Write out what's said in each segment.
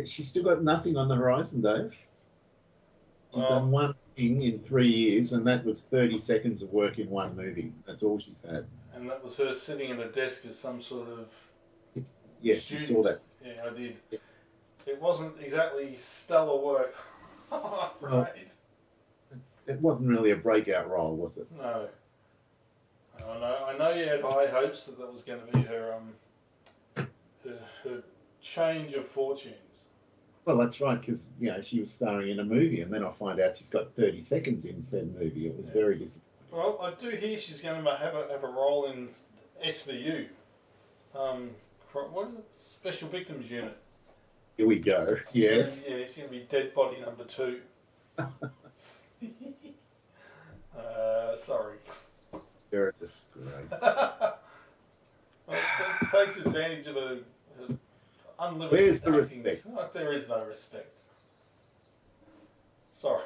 She's still got nothing on the horizon, Dave. She's done Well, one thing in 3 years, and that was 30 seconds of work in one movie. That's all she's had. and that was her sitting at a desk as some sort of Yes, you saw student. that. Yeah, I did. Yeah. It wasn't exactly stellar work, Well, right? it wasn't really a breakout role, was it? No. I know you had high hopes that that was going to be her change of fortunes. Well, that's right, because she was starring in a movie, and then I find out she's got 30 seconds in said movie. It was Yeah. very disappointing. Well, I do hear she's going to have a role in SVU. What is it? Special Victims Unit. Here we go. Yes. It's going to be dead body number 2. Sorry. They're a disgrace. Well, it takes advantage of a unlimited Where's the acting. respect? Like, there is no respect. Sorry.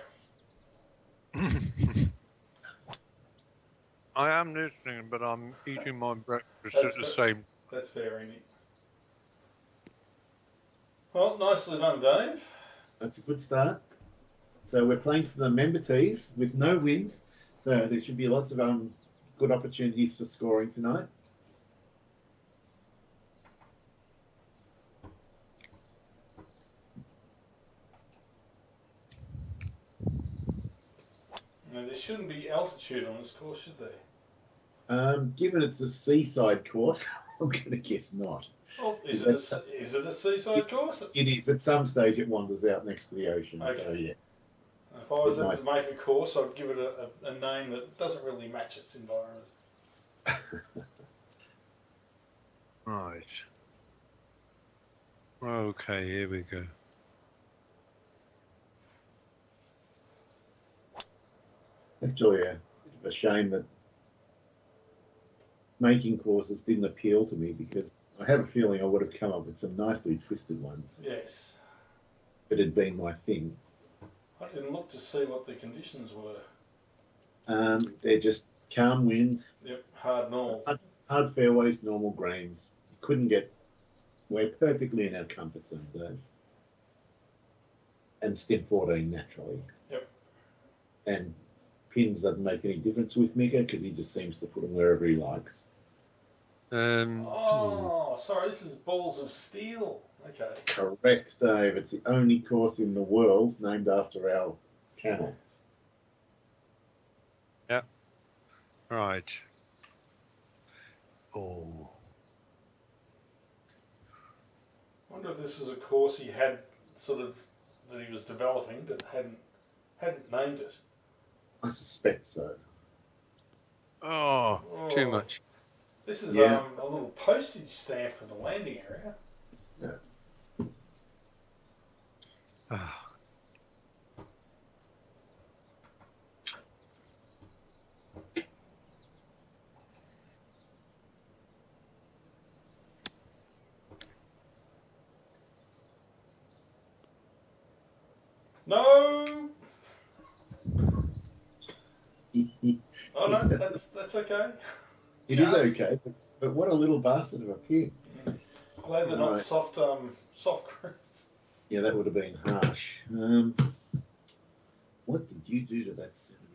I am listening, but I'm eating my breakfast That's at the fair. same. That's fair, Andy. Well, nicely done, Dave. That's a good start. So we're playing for the member tees with no wins. So there should be lots of good opportunities for scoring tonight. Now, there shouldn't be altitude on this course, should there? Given it's a seaside course, I'm going to guess not. Oh, is it a seaside course? It is. At some stage, it wanders out next to the ocean. Okay. So yes. If I was able to make a course, I'd give it a name that doesn't really match its environment. Right. Okay, here we go. Actually, a bit of a shame that making courses didn't appeal to me, because I have a feeling I would have come up with some nicely twisted ones. Yes. If it had been my thing. I didn't look to see what the conditions were. They're just calm winds. Yep, hard normal. Hard fairways, normal greens. We're perfectly in our comfort zone, Dave. And stim 14 naturally. Yep. And pins doesn't make any difference with Mika, because he just seems to put them wherever he likes. Sorry, this is Balls of Steel. Okay. Correct, Dave. It's the only course in the world named after our camel. Yeah. Right. Oh. I wonder if this is a course he had that he was developing but hadn't named it. I suspect so. Oh, too much. This is Yeah. a little postage stamp for the landing area. Yeah. Ah. No. Oh no, that's okay. It is okay, but what a little bastard of a pin. Glad they're not soft greens. Yeah, that would have been harsh. What did you do to that 70?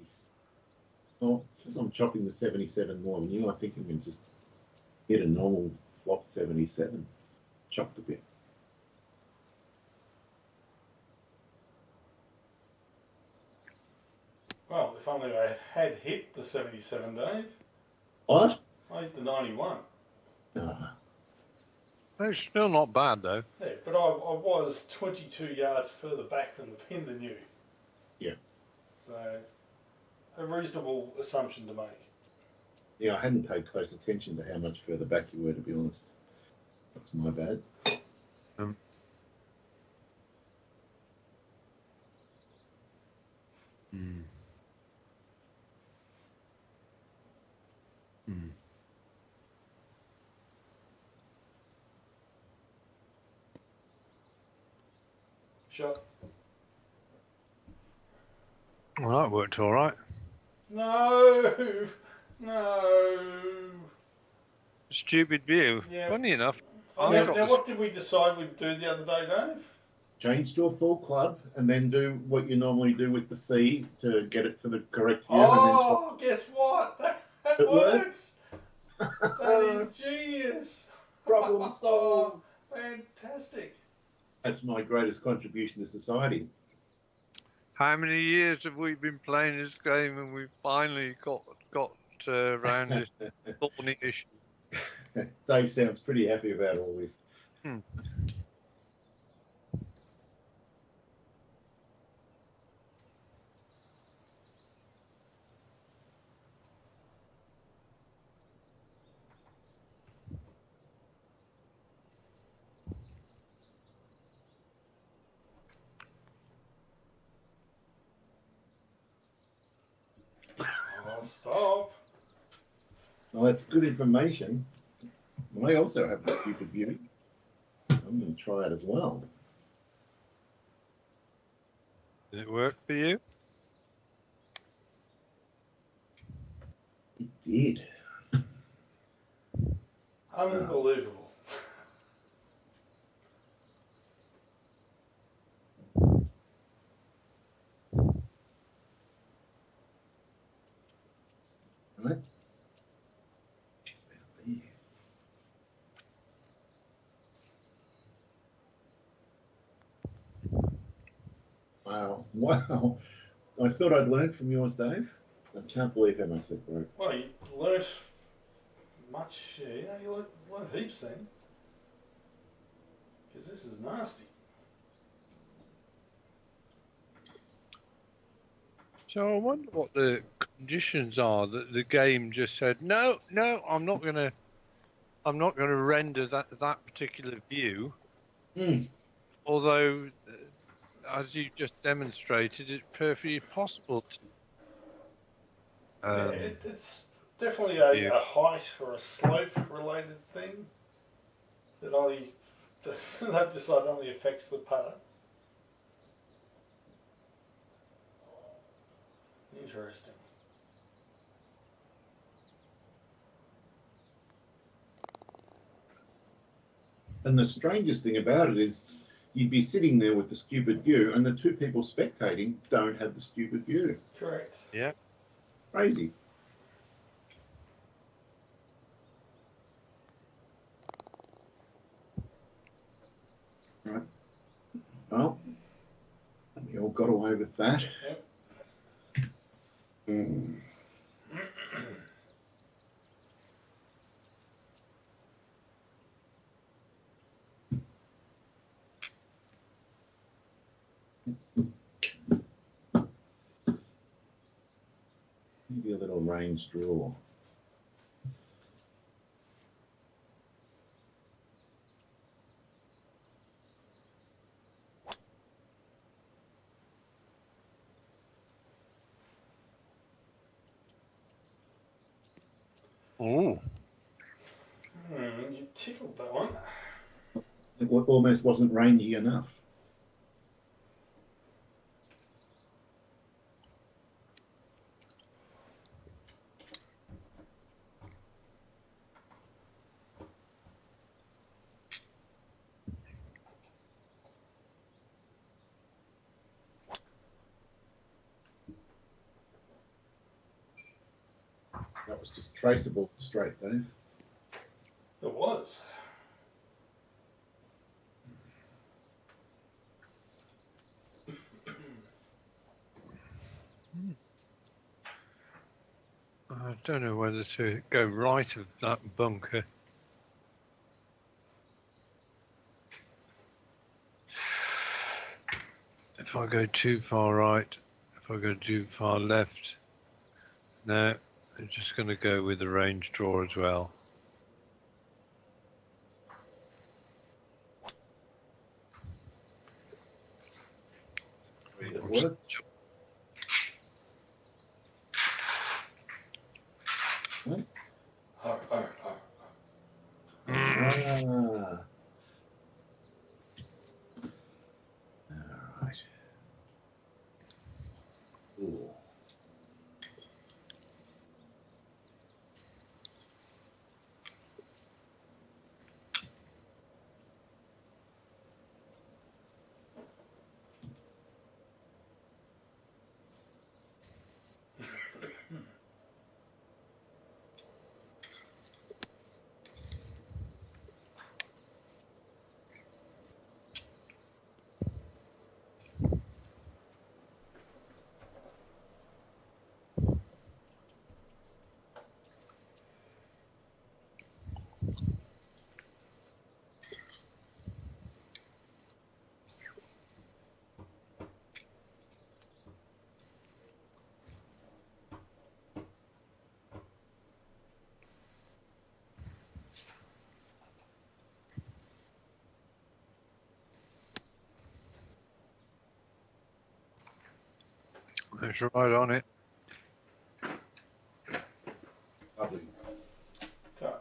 Oh, because I'm chopping the 77 more than you, I think I'm going to just hit a normal flop 77. Chopped a bit. Well, if only I had hit the 77, Dave. What? I hit the 91. It's still not bad, though. Yeah, but I was 22 yards further back from the pin than you. Yeah. So, a reasonable assumption to make. Yeah, I hadn't paid close attention to how much further back you were, to be honest. That's my bad. Shot. Well, that worked all right. No! Stupid view. Yeah. Funny enough. Now, what did we decide we'd do the other day, Dave? Change to a full club, and then do what you normally do with the C to get it for the correct view, and then swap. Oh, guess what? That It worked. works. That is genius. Problem solved. Fantastic. That's my greatest contribution to society. How many years have we been playing this game, and we finally got around this thorny issue? Dave sounds pretty happy about all this. Hmm. Oh, stop. Well, that's good information. I also have a stupid view. I'm going to try it as well. Did it work for you? It did. Unbelievable. Right? It's about there. Wow. Wow. I thought I'd learned from yours, Dave. I can't believe how much that broke. Well, you learnt much. Yeah, you learnt heaps then. Because this is nasty. So I wonder what the conditions are that the game just said, no, I'm not gonna render that particular view. Mm. Although, as you just demonstrated, it's perfectly possible to. Yeah, it's definitely view. a height or a slope related thing that they've decided only affects the putter. Interesting. And the strangest thing about it is you'd be sitting there with the stupid view, and the two people spectating don't have the stupid view. Correct. Yeah. Crazy. Right. Well, we all got away with that. Yep. Mm. Maybe a little range draw. Oh. You tickled that one. It almost wasn't rangy enough. That was just traceable straight, Dave. It was. I don't know whether to go right of that bunker. If I go too far right, if I go too far left, no, I'm just going to go with the range draw as well. It worked. Nice. Oh. Ah. All right. Ooh. That's right on it. Lovely. So,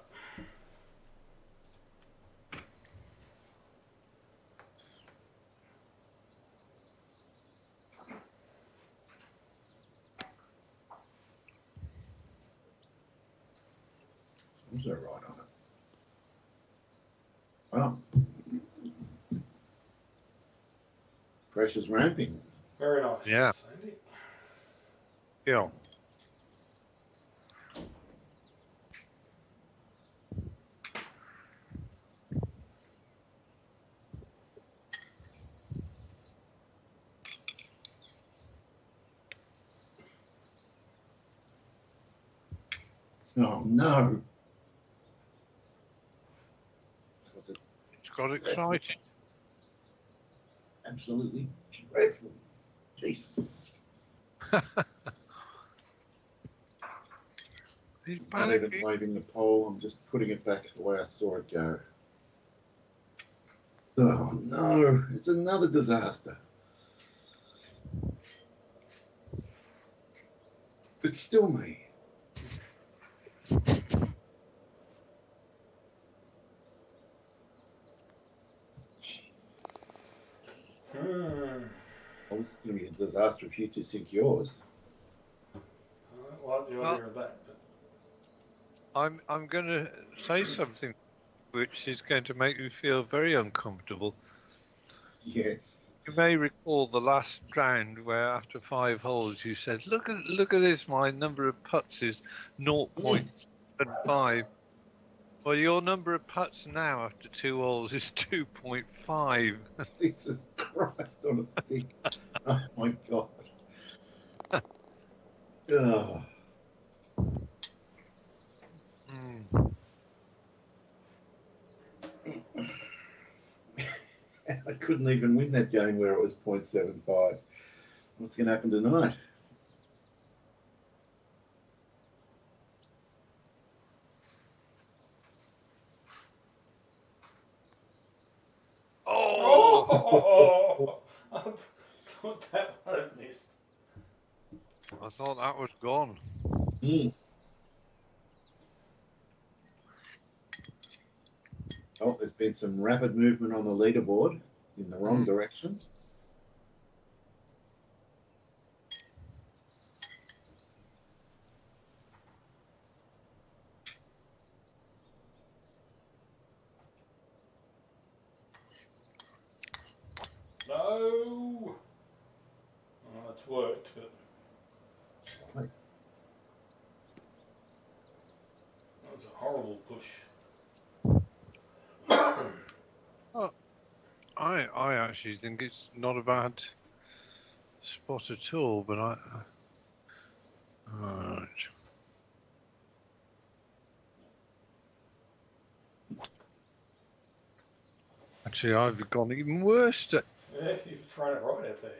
Also right on it. Wow. Pressure's ramping. very nice. Yeah. Andy. Yeah. Oh no. It's got exciting. Absolutely dreadful. Jeez. He's Not even panicking. waving the pole, I'm just putting it back the way I saw it go. Oh no, it's another disaster. It's still me. Well, this is going to be a disaster if you two sink yours. I like the Well, idea of that. But I'm going to say something which is going to make you feel very uncomfortable. Yes. You may recall the last round where after 5 holes you said, look at this, my number of putts is 0.75. Well, your number of putts now after 2 holes is 2.5. Jesus Christ on a stick. Oh my God. Oh. I couldn't even win that game where it was 0.75. What's going to happen tonight? oh, I thought that one had missed. I thought that was gone. Mm. Oh, there's been some rapid movement on the leaderboard in the wrong direction. No. Oh, it's worked, but Right. that was a horrible push. I actually think it's not a bad spot at all, but Right. Actually, I've gone even worse. Yeah, you've thrown it right out there.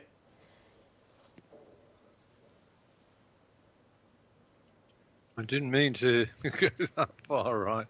I didn't mean to go that far, right?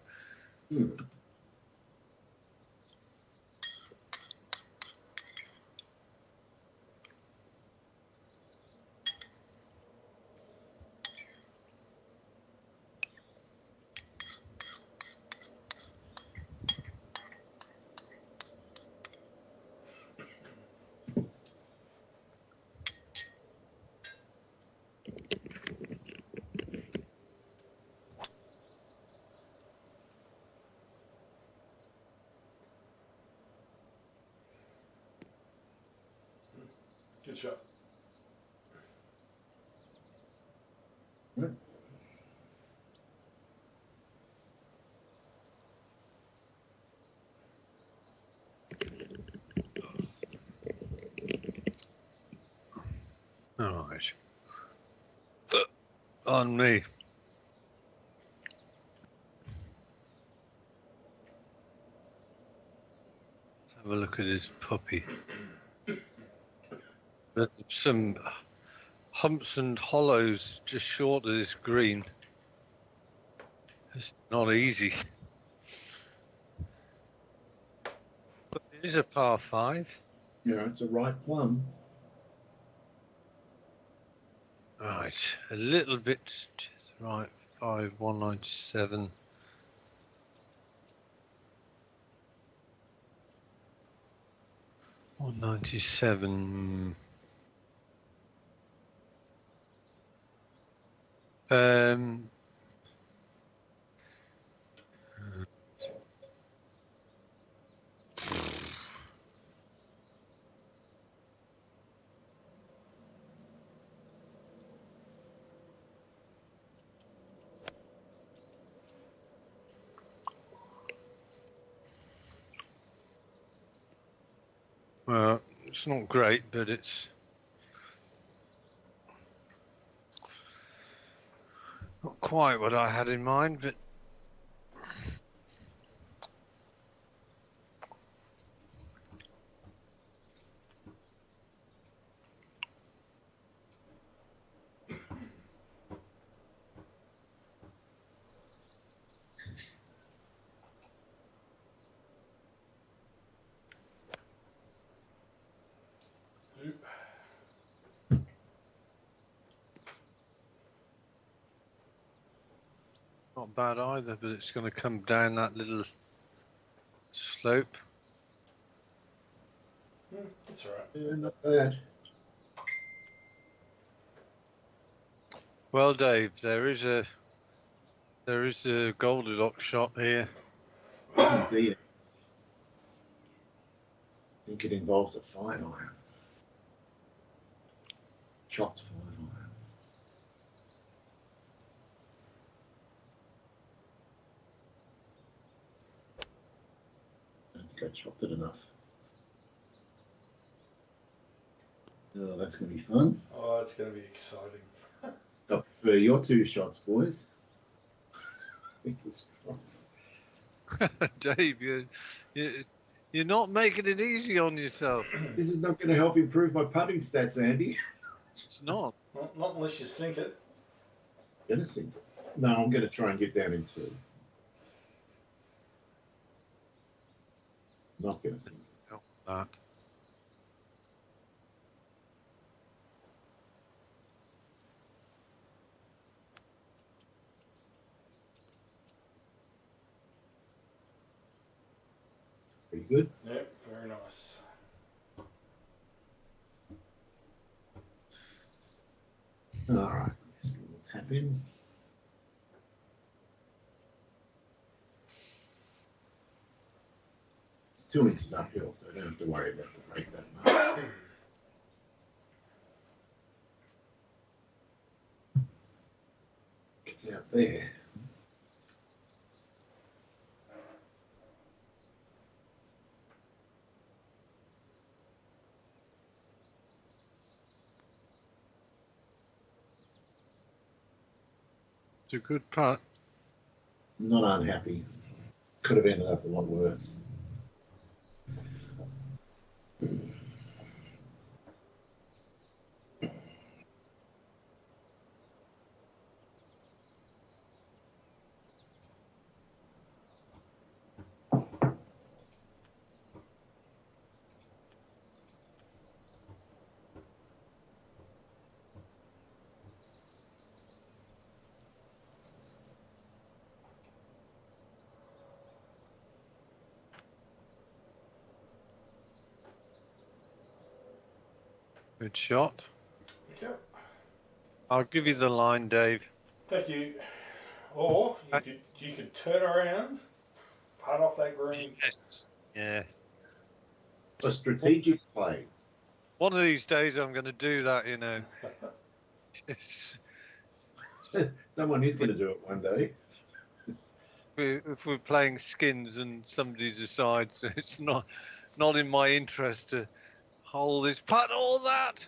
Good shot. All right. On me. Let's have a look at his puppy. There's some humps and hollows just short of this green. It's not easy. But it is a par 5. You know, it's a right plum. Right, a little bit to the right. 197. $197. Well, it's not great, but it's not quite what I had in mind, but Oop. not bad either, but it's going to come down that little slope. That's all right. Yeah, not bad. Well, Dave, there is a Goldilocks shot here. Indeed. I think it involves a fine iron. Chopped fine iron. I don't think I chopped it enough. Oh, that's going to be fun. Oh, it's going to be exciting. I prefer your 2 shots, boys. Fingers crossed. Dave, you're not making it easy on yourself. This is not going to help improve my putting stats, Andy. It's not. Not unless you sink it. Going to sink it. No, I'm going to try and get down in 2. Not going to sink it. Help that. Pretty good. Yep, very nice. All right. Just a little tap in. It's 2 inches uphill, so I don't have to worry about the break that much. Get out there. It's a good putt. Not unhappy. Could have ended up a lot worse. Good shot. Yep. I'll give you the line, Dave. Thank you. Or you could turn around, putt off that green. Yes. Yes. A strategic play. One of these days I'm going to do that, you know. Yes. Someone is going to do it one day. If we're playing skins and somebody decides it's not in my interest to hold this putt or that.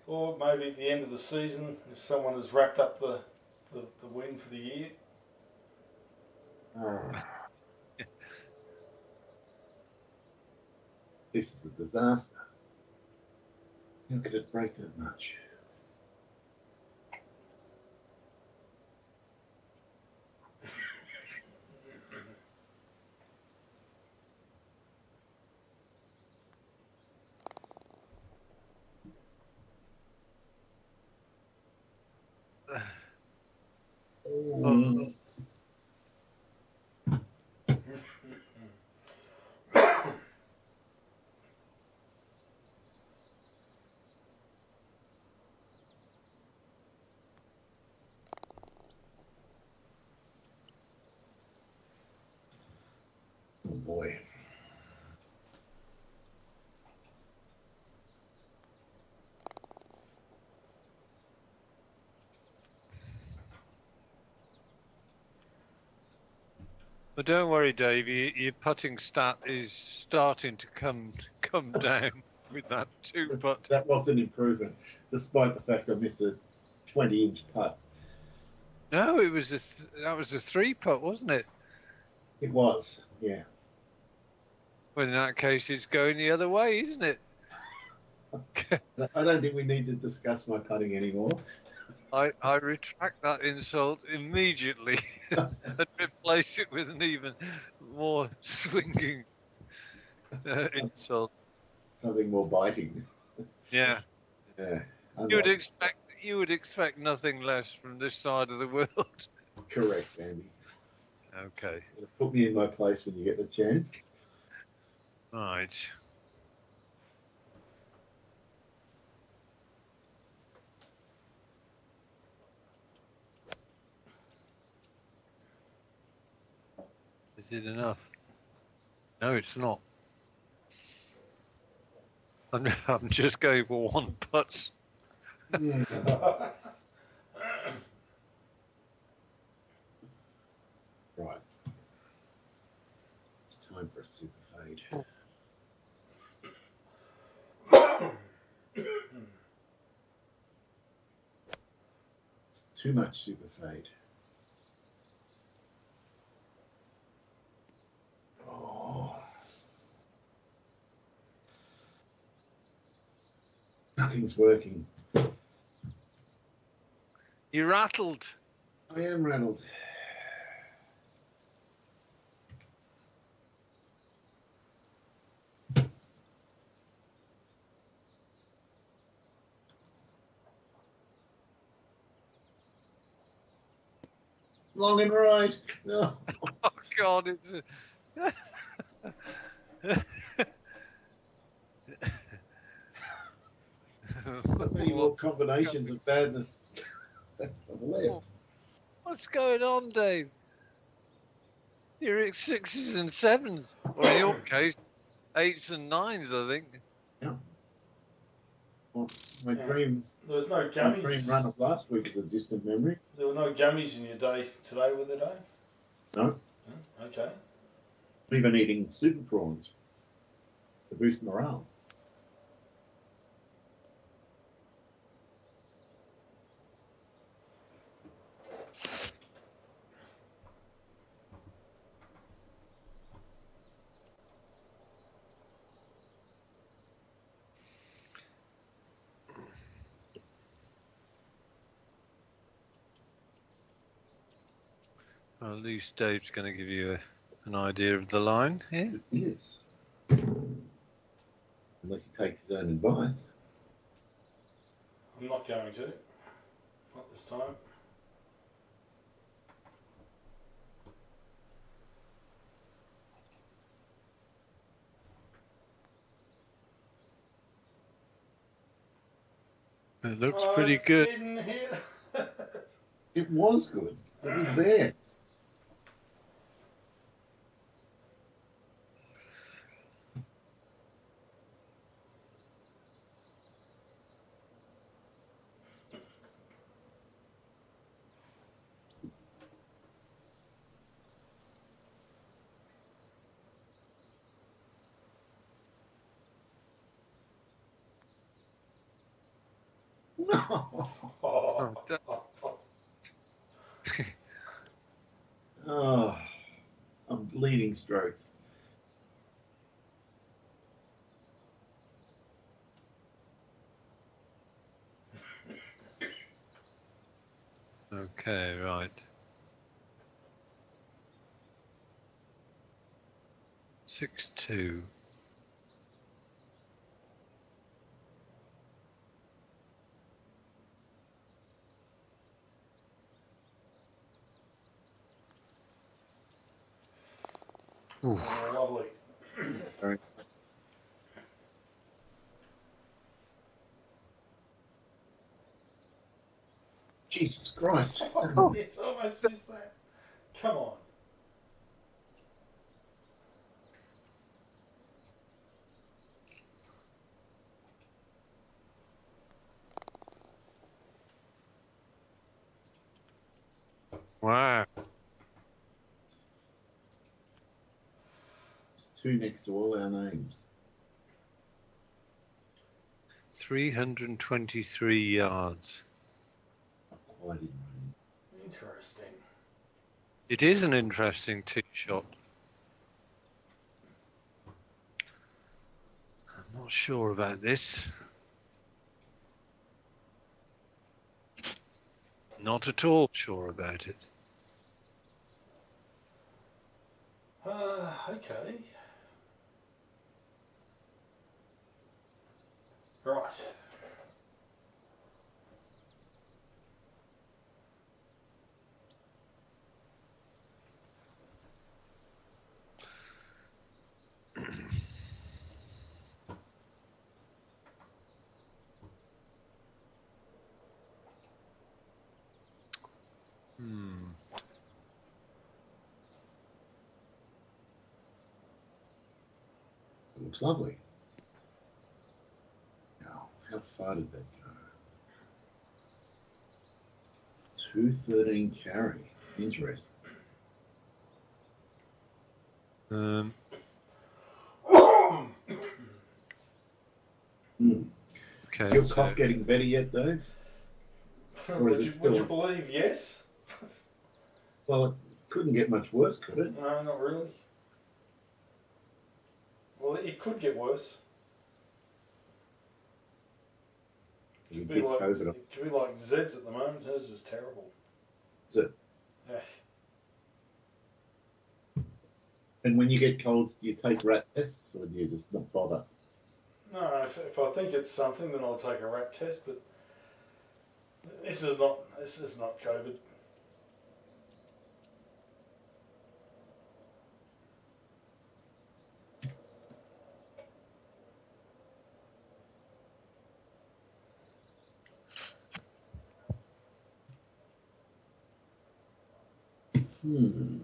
Or maybe at the end of the season, if someone has wrapped up the win for the year. This is a disaster. How could it break that much? Mm. Oh boy. But don't worry, Dave. Your putting stat is starting to come down with that 2 putt. That was an improvement, despite the fact I missed a 20-inch putt. No, it was that was a 3 putt, wasn't it? It was, yeah. Well, in that case, it's going the other way, isn't it? I don't think we need to discuss my putting anymore. I retract that insult immediately and replace it with an even more swinging insult. Something more biting. Yeah, Yeah. you would expect nothing less from this side of the world. Correct, Andy. Okay, Put me in my place when you get the chance. right. Is it enough? No, it's not. I'm just going for 1 putt. Right. It's time for a super fade. It's too much super fade. Oh. Nothing's working. You rattled. I am rattled. Long and right. No. Oh God! So many more combinations of badness have left. What's going on, Dave? You're at 6s and 7s, or in your case, 8s and 9s, I think. Yeah. Well, my Yeah. dream There was no my gummies. dream run of last week is a distant memory. There were no gummies in your day today, were there, Dave? No. Okay. We've been eating super prawns to boost morale. Well, at least Dave's going to give you an idea of the line here. It is. Unless he takes his own advice. I'm not going to. Not this time. It looks pretty good. Didn't hit. It was good. It was there. No. Oh, I'm bleeding strokes. Okay, right. 6-2. Ooh. Oh, lovely. Very nice. Jesus Christ. Oh, yes, I almost missed that. Come on. Wow. It's 2 next to all our names. 323 yards. Not quite in range. Interesting. It is an interesting tee shot. I'm not sure about this. Not at all sure about it. Okay. Right. Hmm. It looks lovely. Now, how far did that go? 213 carry. Interesting. Okay. Is your So cough getting better yet, Dave? Or is it Would you still? believe yes? Well, it couldn't get much worse, could it? No, not really. Well, it could get worse. You It get could COVID. be like Zed's at the moment. Hers is terrible. Is it? Yeah. And when you get colds, do you take rat tests or do you just not bother? No, if I think it's something, then I'll take a rat test. But this is not COVID. Hmm.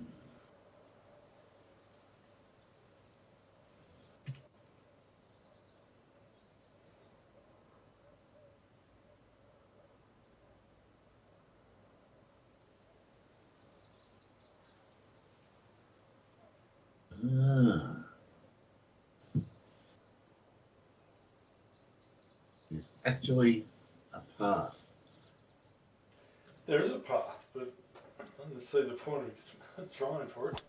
Ah. It's actually a path. There is a path, but I don't see the point of trying for it.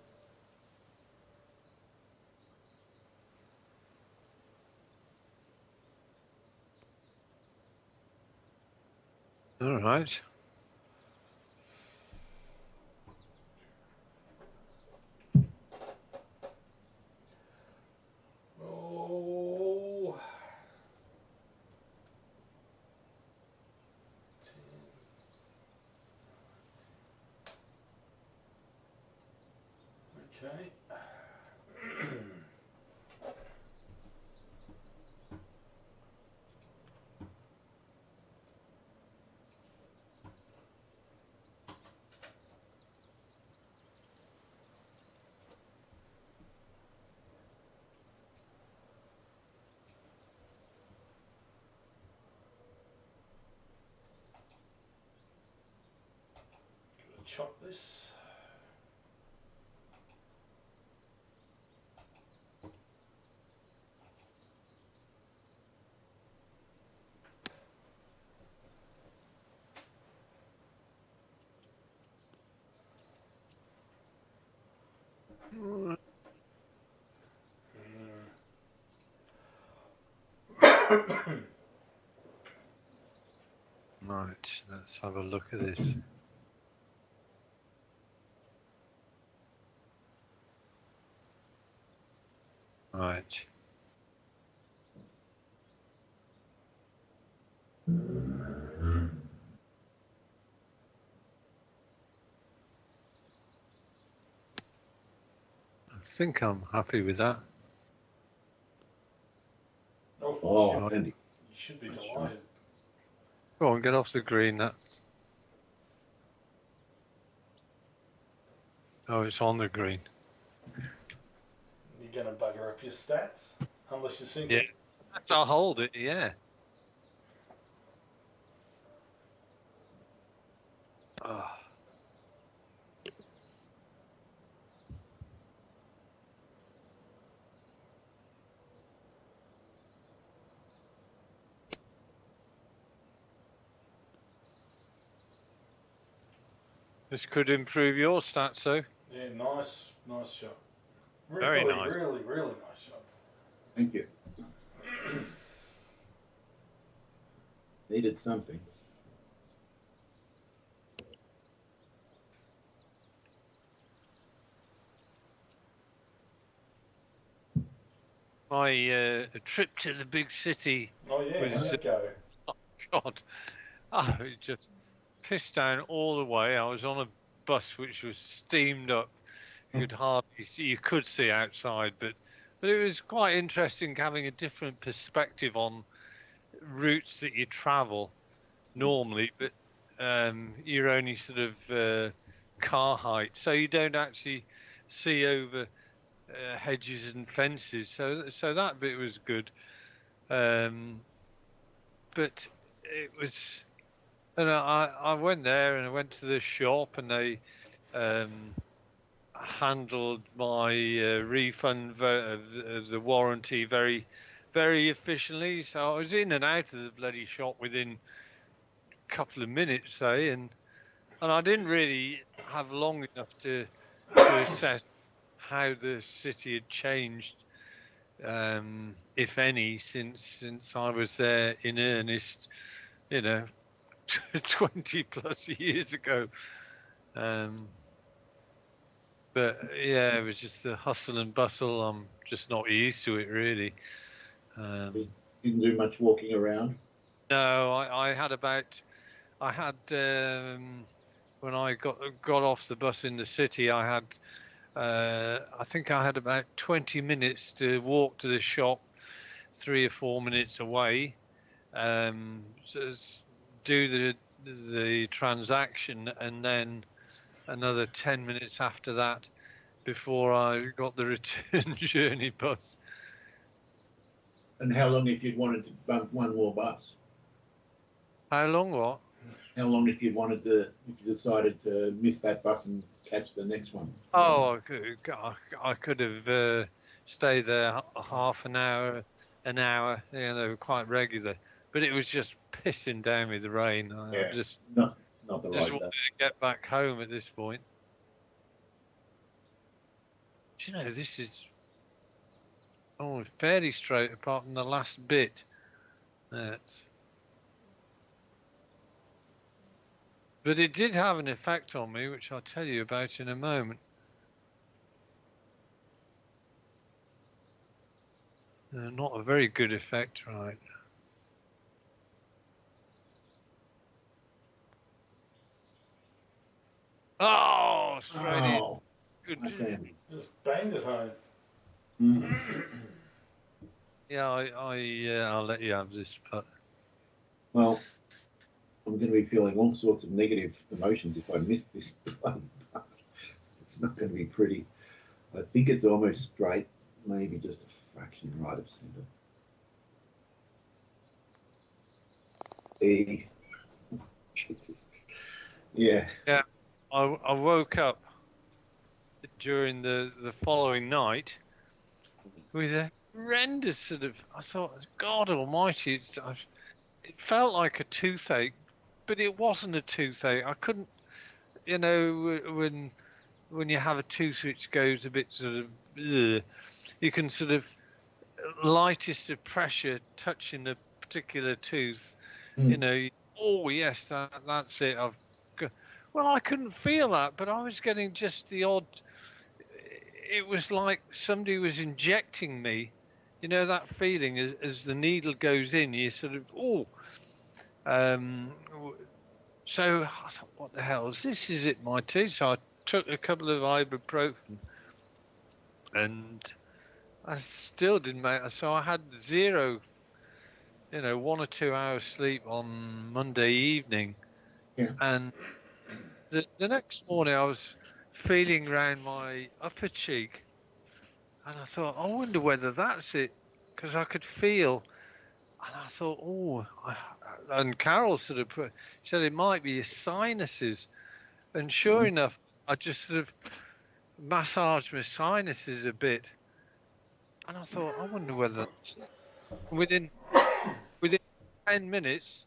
all right. Oh. Okay. Gonna chop this. Right. Let's have a look at this. Right. Let's think I'm happy with that. Oh, Andy. You should be delighted. Go on, get off the green. That. Oh, it's on the green. You're going to bugger up your stats unless you sink Yeah. it. I'll hold it. Yeah. Oh. This could improve your stats, though. Yeah, nice shot. Very Really, nice. really, really nice shot. Thank you. Needed something. My trip to the big city Oh yeah, was, how'd it go? God, it just pissed down all the way. I was on a bus which was steamed up. You could hardly see, you could see outside, but it was quite interesting having a different perspective on routes that you travel normally, but you're only sort of car height, so you don't actually see over hedges and fences. So that bit was good, but it was. And I went there and I went to the shop and they handled my refund of the warranty very, very efficiently. So I was in and out of the bloody shop within a couple of minutes, say, and I didn't really have long enough to assess how the city had changed, if any, since I was there in earnest, 20 plus years ago. But yeah, it was just the hustle and bustle. I'm just not used to it, really. Didn't do much walking around. No, I had when I got off the bus in the city, I think I had about 20 minutes to walk to the shop, 3 or 4 minutes away, so do the transaction, and then another 10 minutes after that before I got the return journey bus. And how long if you'd wanted to bump one more bus? How long? What? How long if you decided to miss that bus and catch the next one? Oh, I could have stayed there half an hour. Yeah, they were quite regular, but it was just pissing down with the rain. I just not the just right wanted day. to get back home at this point. Do you know, this is fairly straight apart from the last bit. But it did have an effect on me, which I'll tell you about in a moment. Not a very good effect, right? Oh, straight in. Good. Nice, Andy. Just banged it home. Yeah, I'll let you have this, but Well, I'm going to be feeling all sorts of negative emotions if I miss this bloody part. It's not going to be pretty. I think it's almost straight, maybe just a fraction right of centre. Jesus. Yeah. Yeah, I woke up during the following night with a horrendous sort of. I thought, God Almighty, it felt like a toothache, but it wasn't a toothache. I couldn't, when you have a tooth which goes a bit sort of, you can sort of lightest of pressure touching the particular tooth, oh yes, that's it. Well, I couldn't feel that, but I was getting just the odd. It was like somebody was injecting me. You know that feeling as the needle goes in, you sort of So I thought, what the hell is this? Is it my tooth? So I took a couple of ibuprofen, and I still didn't make it. So I had zero, 1 or 2 hours sleep on Monday evening. Yeah. And the next morning I was feeling around my upper cheek, and I thought, I wonder whether that's it, because I could feel, and I thought, and Carol sort of said it might be your sinuses. And sure enough, I just sort of massaged my sinuses a bit, and I thought, I wonder whether within 10 minutes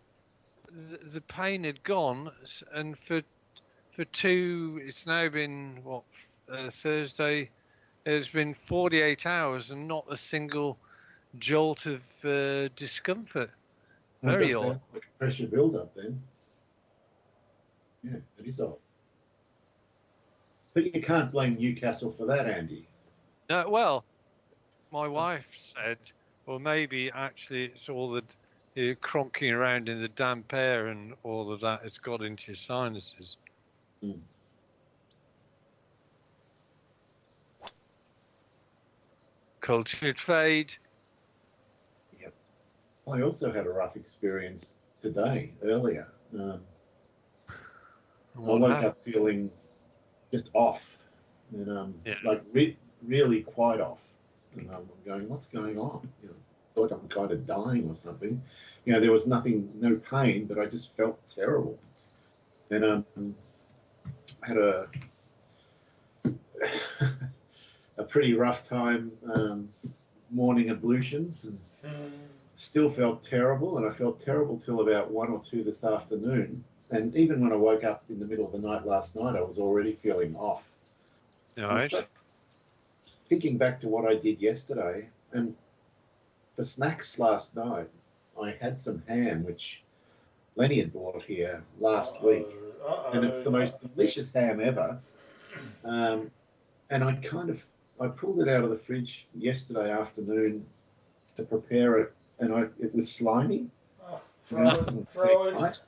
the pain had gone, and for it's now been what, Thursday. It's been 48 hours and not a single jolt of discomfort. Well, it Very does odd. sound like a pressure build-up then. Yeah, it is odd. But you can't blame Newcastle for that, Andy. No, well, my wife said, well, maybe actually it's all the cronking around in the damp air and all of that has got into your sinuses. Mm. Cultured fade. Yep. I also had a rough experience today, earlier. I woke up feeling just off, and like really quite off. And I'm going, what's going on? Like I'm kind of dying or something. There was no pain, but I just felt terrible. And I had a pretty rough time morning ablutions, and still felt terrible. And I felt terrible till about 1 or 2 this afternoon. And even when I woke up in the middle of the night last night, I was already feeling off. Right. Thinking back to what I did yesterday, and for snacks last night, I had some ham, which Lenny had bought here last week. And it's the most delicious ham ever. And I pulled it out of the fridge yesterday afternoon to prepare it, and it was slimy. Throw it.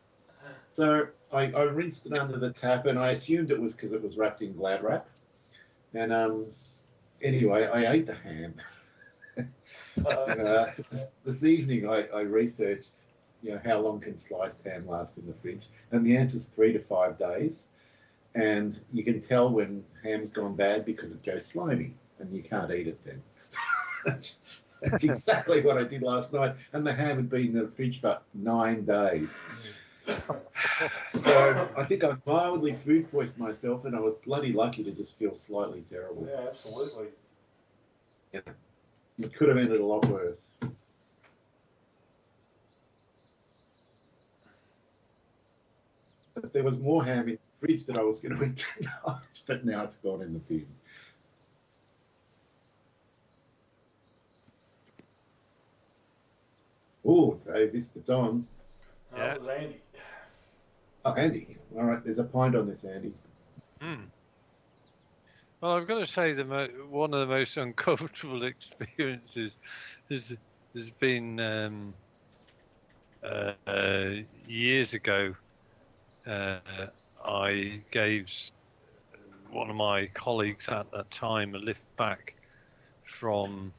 So I rinsed it under the tap, and I assumed it was because it was wrapped in Glad wrap. And anyway, I ate the ham. And this evening I researched, how long can sliced ham last in the fridge, and the answer is 3 to 5 days. And you can tell when ham's gone bad because it goes slimy, and you can't eat it then. That's exactly what I did last night, and the ham had been in the fridge for 9 days. So I think I mildly food poisoned myself, and I was bloody lucky to just feel slightly terrible. Yeah, absolutely. Yeah. It could have ended a lot worse. But there was more ham in the fridge that I was going to eat tonight, but now it's gone in the bin. Oh, Dave, it's on. That was Andy. Oh, Andy. All right, there's a pint on this, Andy. Well, I've got to say, one of the most uncomfortable experiences has been years ago. I gave one of my colleagues at that time a lift back from,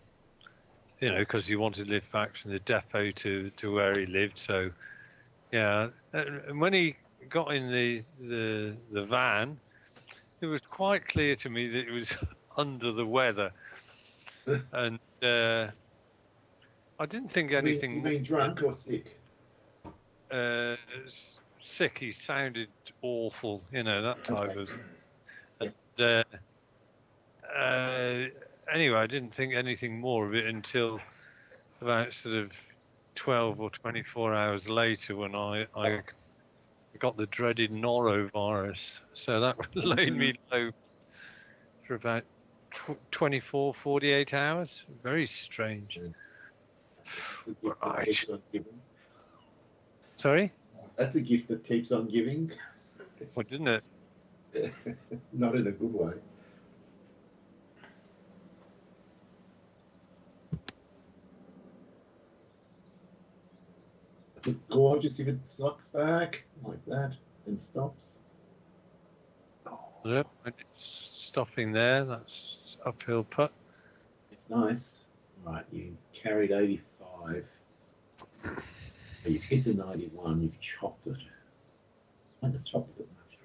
because he wanted to lift back from the depot to where he lived. So, yeah, and when he got in the van, it was quite clear to me that it was under the weather, and I didn't think anything. You mean drunk or sick? Sick. He sounded awful, that type of. And anyway, I didn't think anything more of it until about sort of 12 or 24 hours later, when I got the dreaded norovirus. So that laid me low for about 24, 48 hours. Very strange. Right. Sorry? That's a gift that keeps on giving. Well, didn't it? Not in a good way. It's gorgeous if it sucks back like that and stops. Yep, it's stopping there. That's uphill putt. It's nice. Right, you carried 85. So you've hit the 91, you've chopped it. I haven't chopped it much.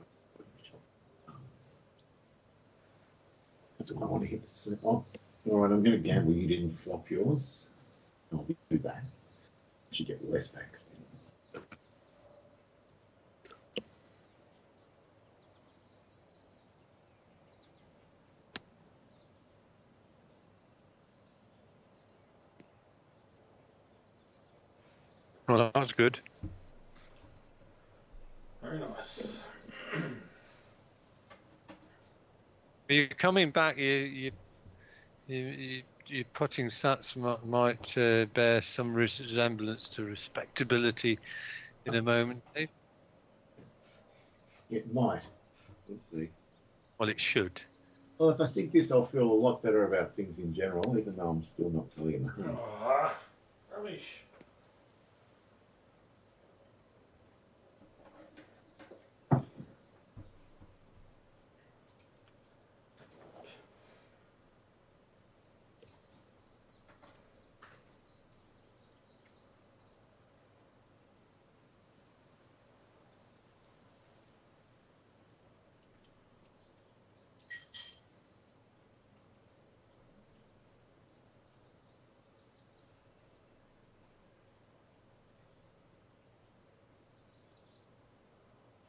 I do not want to hit the slip off. All right, I'm going to gamble you didn't flop yours. I'll do that. You should get less back. Well, that's good. Very nice. You're coming back. Your putting stats might bear some resemblance to respectability in a moment. Eh? It might. Let's see. Well, it should. Well, if I sink this, I'll feel a lot better about things in general, even though I'm still not really in the hunt. Ah, rubbish.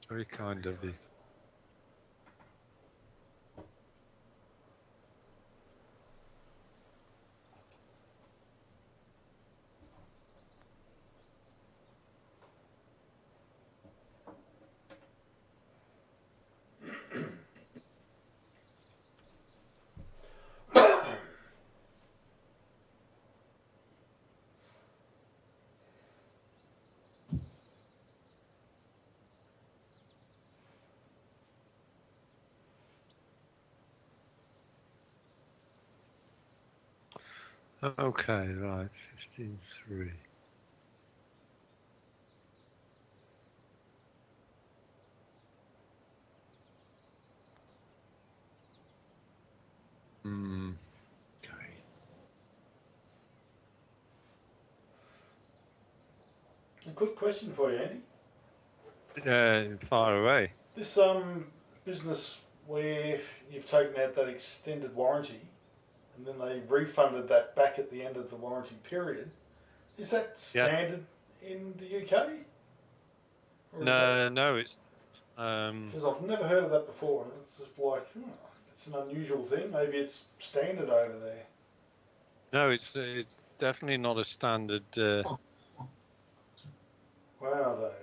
Very kind of you. Okay, right, 15-3. Hmm. Okay. A quick question for you, Andy. Far away. This business where you've taken out that extended warranty and then they refunded that back at the end of the warranty period, is that standard in the UK? No, it's because I've never heard of that before, and it's just like it's an unusual thing. Maybe it's standard over there. no, it's definitely not a standard. Wow, Dave.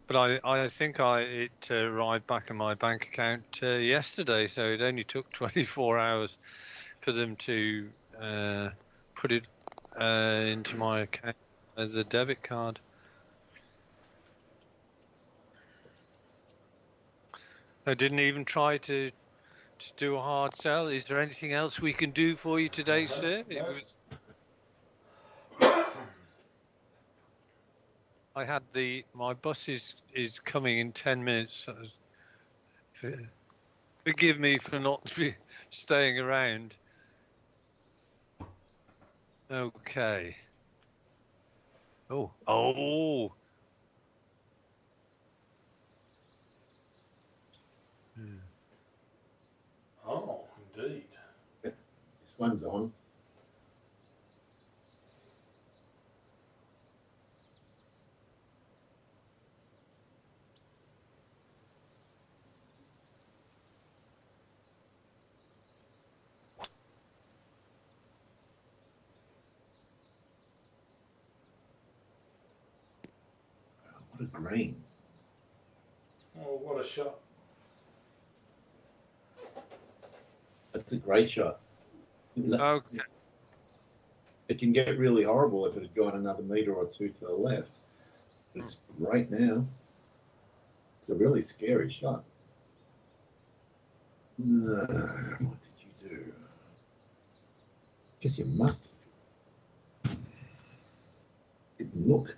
But I think it arrived back in my bank account yesterday, so it only took 24 hours for them to put it into my account as a debit card. I didn't even try to do a hard sell. Is there anything else we can do for you today, sir? No. It was. I had my bus is coming in 10 minutes. So forgive me for not staying around. Okay. Oh. Hmm. Oh, indeed. This one's on. What a green. Oh, what a shot. That's a great shot. Okay. It can get really horrible if it had gone another metre or two to the left. But it's right now. It's a really scary shot. What did you do? Guess you must have. Didn't look.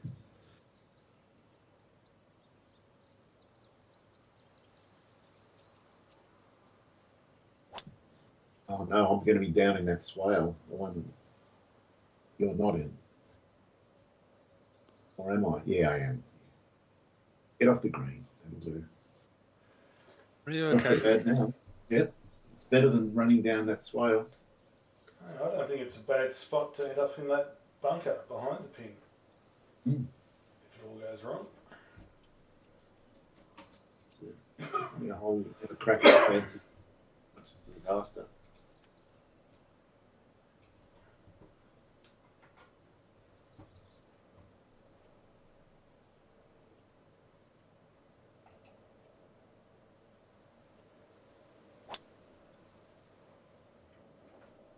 going to be down in that swale, the one you're not in. Or am I? Yeah, I am. Get off the green. That'll do. Are you Not so okay? bad now. Yep. It's better than running down that swale. I don't think it's a bad spot to end up in that bunker behind the pin. If it all goes wrong. A whole crack at the fence is a disaster.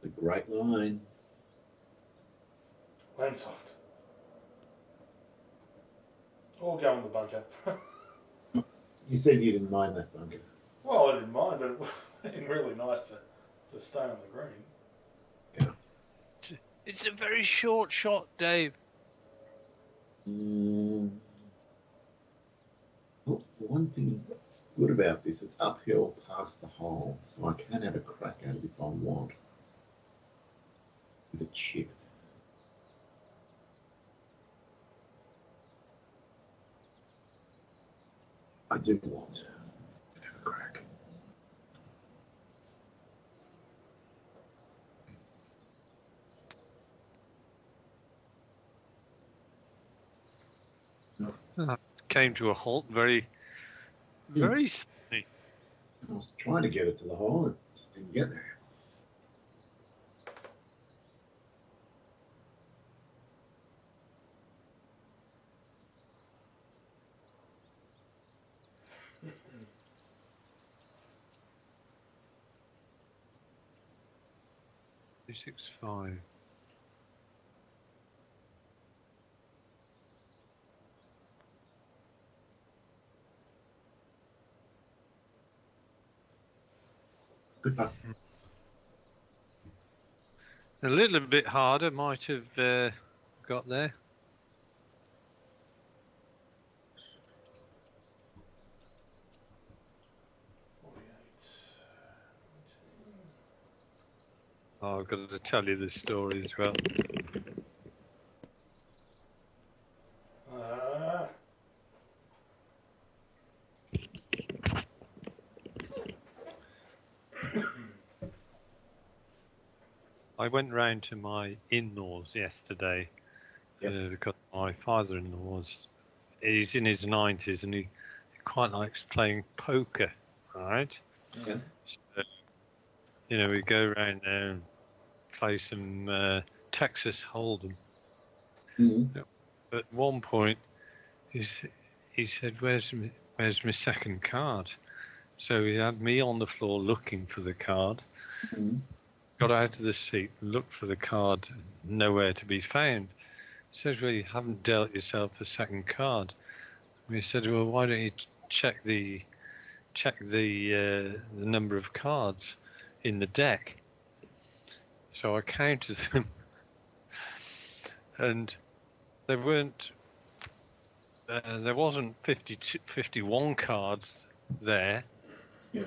It's a great line. Land soft. Or go in the bunker. You said you didn't mind that bunker. Well, I didn't mind, but it would have been really nice to stay on the green. Yeah. It's a very short shot, Dave. Well, the one thing that's good about this, it's uphill past the hole, so I can have a crack at it if I want. With a chip. I do want to have a crack. Came to a halt very suddenly. I was trying to get it to the hole, it just didn't get there. Two 6-5. Good luck. A little bit harder might have got there. Oh, I've got to tell you the story as well. I went round to my in-laws yesterday because my father-in-law's he's in his 90s and he quite likes playing poker, right? Yeah. So, we go around there and play some Texas Hold'em. Mm-hmm. At one point, he said, "Where's my second card?" So he had me on the floor looking for the card. Mm-hmm. Got out of the seat, looked for the card, nowhere to be found. He said, "Well, you haven't dealt yourself a second card." And he said, "Well, why don't you check the number of cards in the deck?" So I counted them, and there wasn't 51 cards there. Yeah.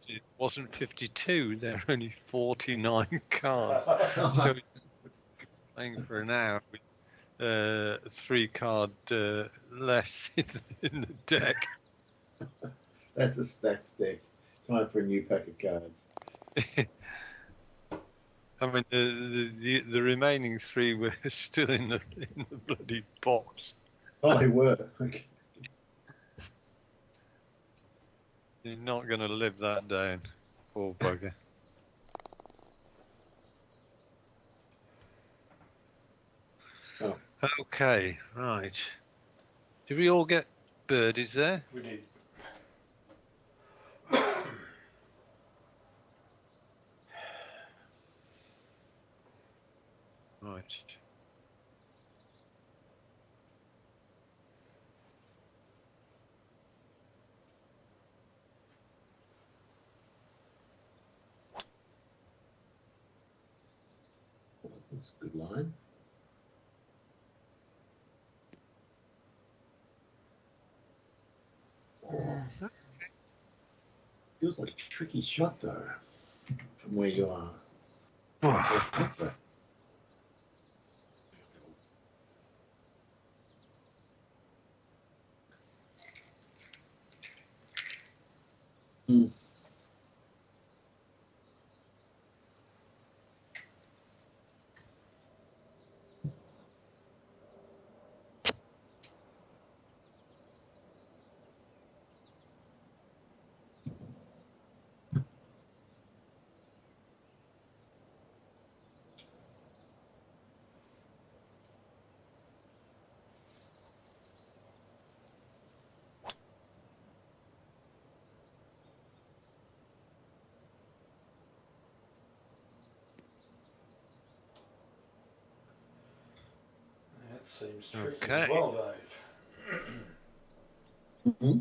It wasn't 52. There were only 49 cards. So playing for an hour with 3 card less in the deck. That's a stacked deck. Time for a new pack of cards. I mean, the remaining 3 were still in the bloody box. Oh, they were. Okay. You're not going to live that down, poor bugger. Oh. Okay, right. Did we all get birdies there? We did. Right. That's a good line. Oh. Feels like a tricky shot, though. from where you are. Hmm. That seems tricky Okay. as well, Dave. Mm-hmm.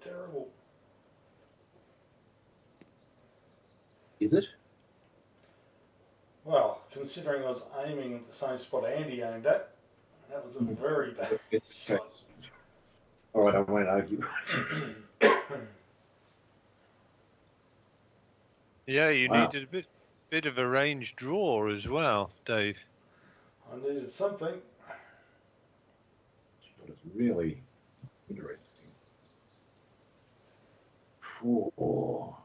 Terrible. Is it? Well, considering I was aiming at the same spot Andy aimed at, that was a very bad shot. All right, I won't argue. Yeah, you Wow. needed a bit of a range draw as well, Dave. I needed something. That is really interesting. Oh.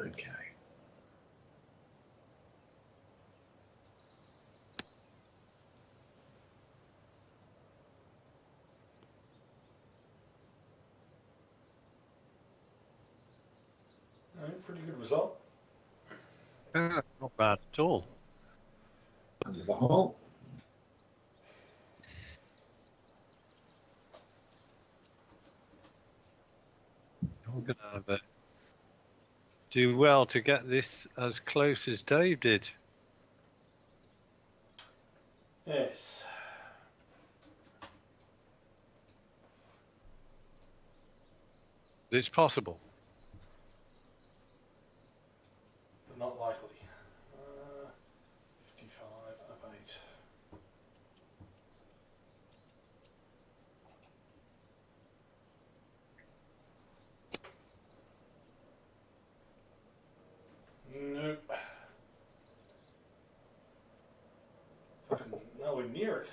Okay. Pretty good result. That's not bad at all. Under the hole. You're going to do well to get this as close as Dave did. Yes. It's possible. But not likely. 55 up 8. Nope. Fucking nowhere near it.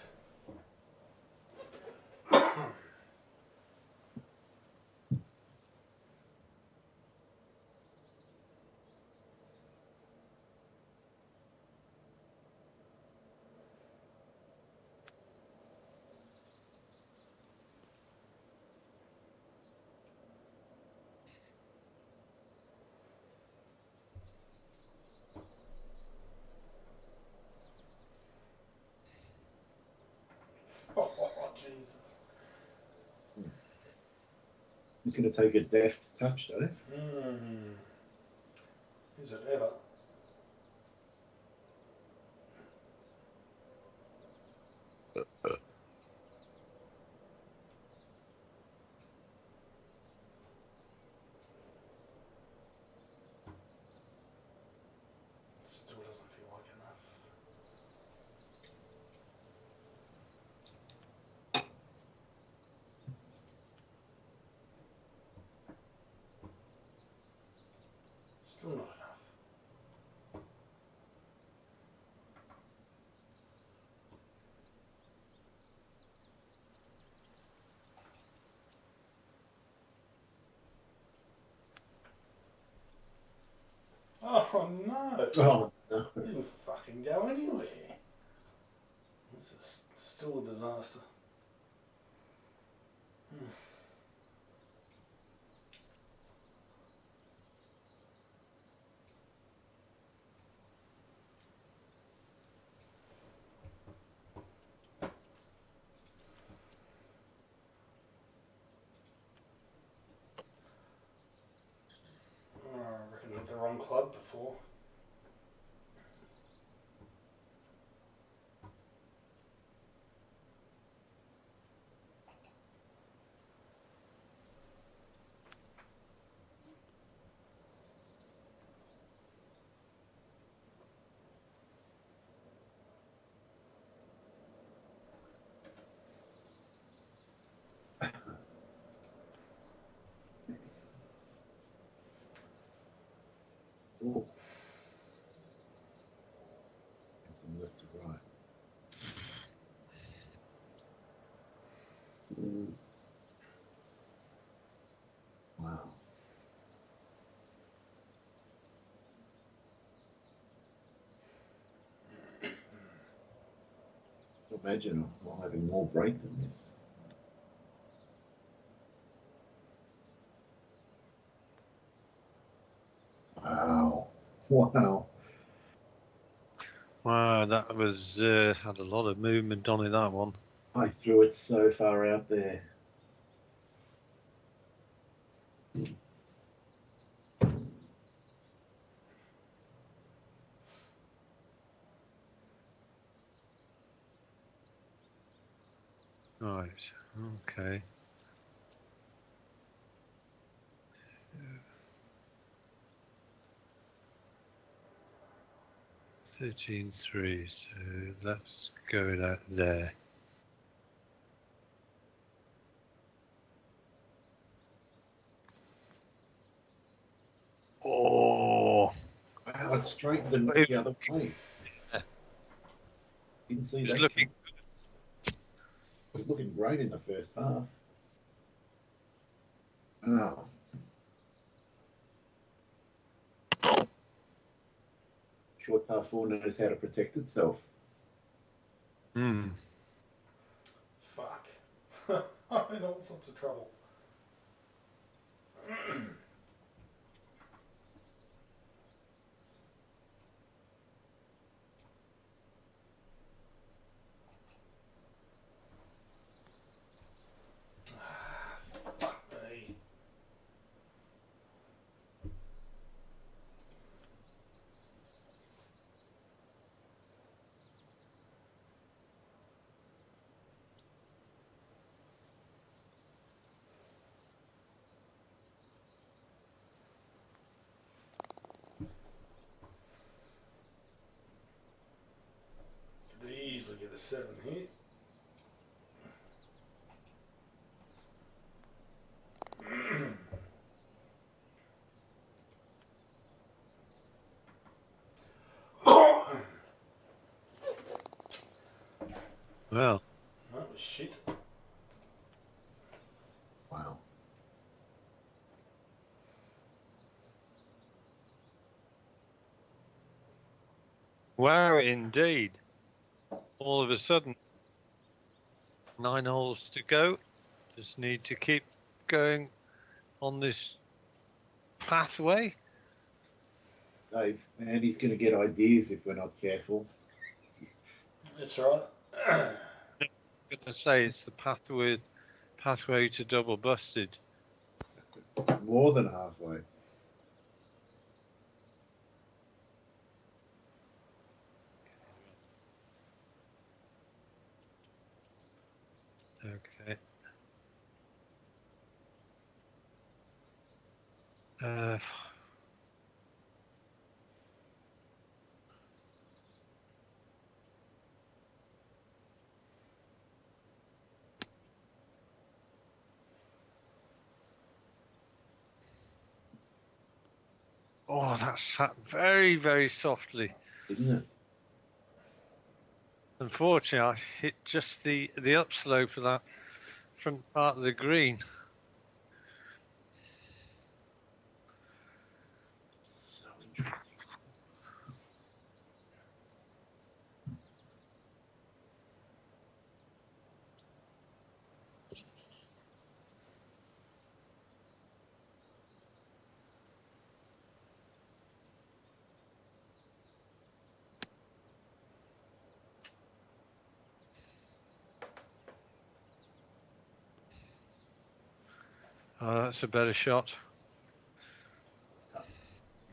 Oh, Jesus. He's going to take a deft touch, Dave. Is it ever? Still doesn't feel like enough. Still not enough. Oh no! Oh no! It didn't fucking go anywhere. This is still a disaster. Oh, I reckon I hit the wrong club before. Oh. And some left to right. Wow. Imagine while having more break than this. Wow. Wow. Wow, that was had a lot of movement on it, that one. I threw it so far out there. Right, okay. $13.3, so that's going out there. Oh, Wow, it straightened and went the other way. Didn't see it's that. looking It was looking great in the first half. Oh. Short par 4 knows how to protect itself. good. Fuck. I'm in all sorts of trouble. Fuck me. Could easily get a 7 here. Well, That was shit. Wow. wow, indeed. All of a sudden, 9 holes to go. Just need to keep going on this pathway. Dave, Andy's going to get ideas if we're not careful. That's right. I'm going to say it's the pathway to double busted. More than halfway. Okay. Oh, that sat very, very softly. Didn't it? Unfortunately, I hit just the upslope of that front part of the green. So interesting. Oh, that's a better shot.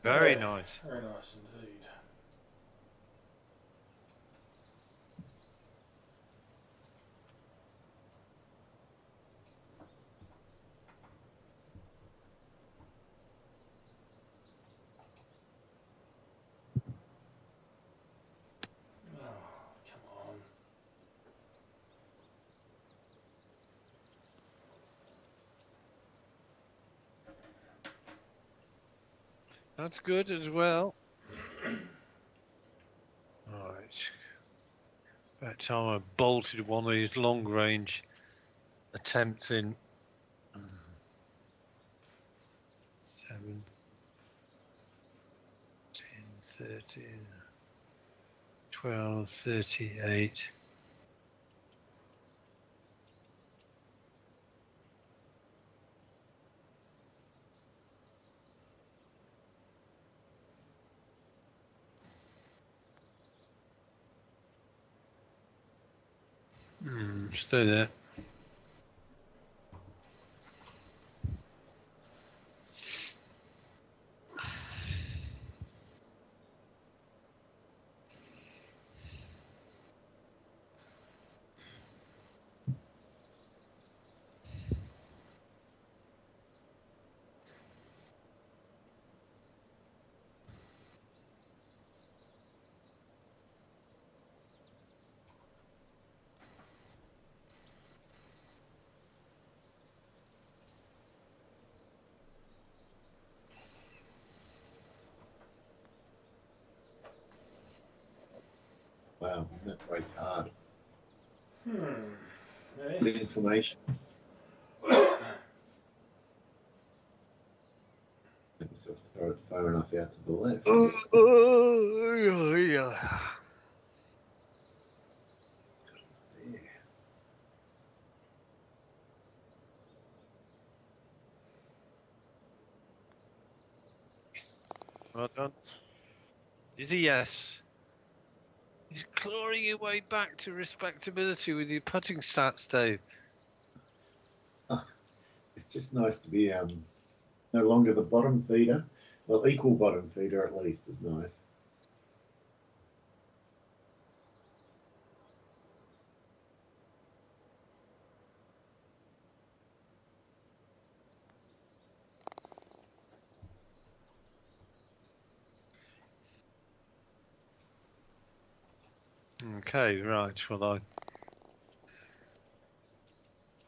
Very Yeah, nice. very nice indeed. Oh, come on. That's good as well. Right. About time I bolted one of these long range attempts in. 7, 10, 13, 12, 38. Stay there. Wow, isn't that break hard? Yes. Good information. Let myself throw it far enough out to the left. Yeah. There. Yes. Well done. Is he? Yes. He's clawing your way back to respectability with your putting stats, Dave. It's just nice to be no longer the bottom feeder. Well, equal bottom feeder at least is nice. Okay, right. Well,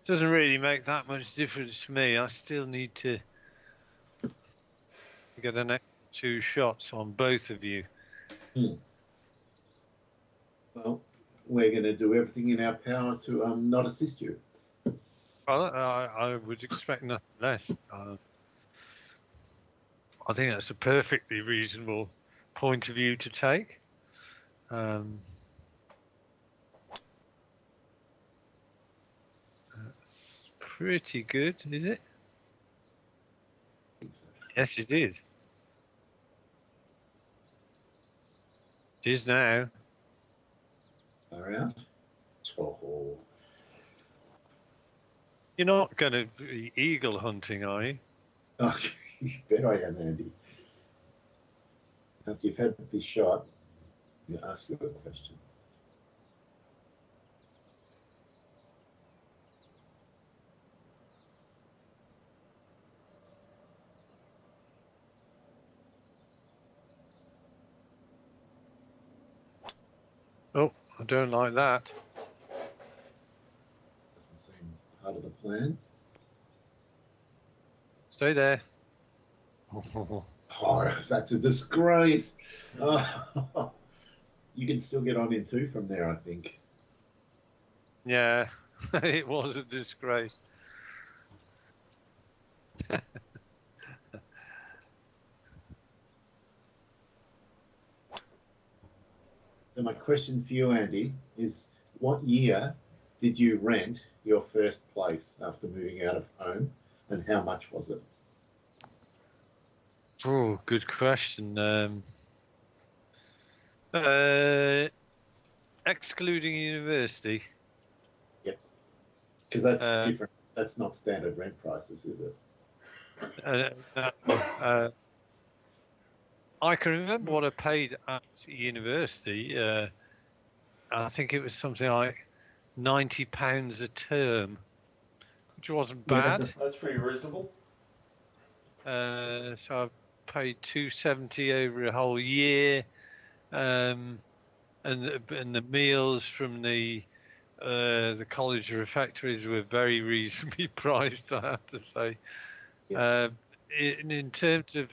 doesn't really make that much difference to me. I still need to get an extra 2 shots on both of you. Well, we're going to do everything in our power to not assist you. Well, I would expect nothing less. I think that's a perfectly reasonable point of view to take. That's pretty good, is it? I think so. Yes, it is. It is now. Far out. Oh. You're not going to be eagle hunting, are you? Oh, you bet I am, Andy. After you've had this shot, I'm going to ask you a question. Oh, I don't like that. Doesn't seem part of the plan. Stay there. Oh, that's a disgrace. Oh, you can still get on in 2 from there, I think. Yeah, it was a disgrace. So my question for you, Andy, is what year did you rent your first place after moving out of home, and how much was it? Oh, good question. Excluding university. Yep. Because that's different. That's not standard rent prices, is it? No, I can remember what I paid at university. I think it was something like £90 a term, which wasn't Yeah, bad. That's pretty reasonable. So I paid £270 over a whole year, and the meals from the college refectories were very reasonably priced, I have to say. Yeah. In terms of,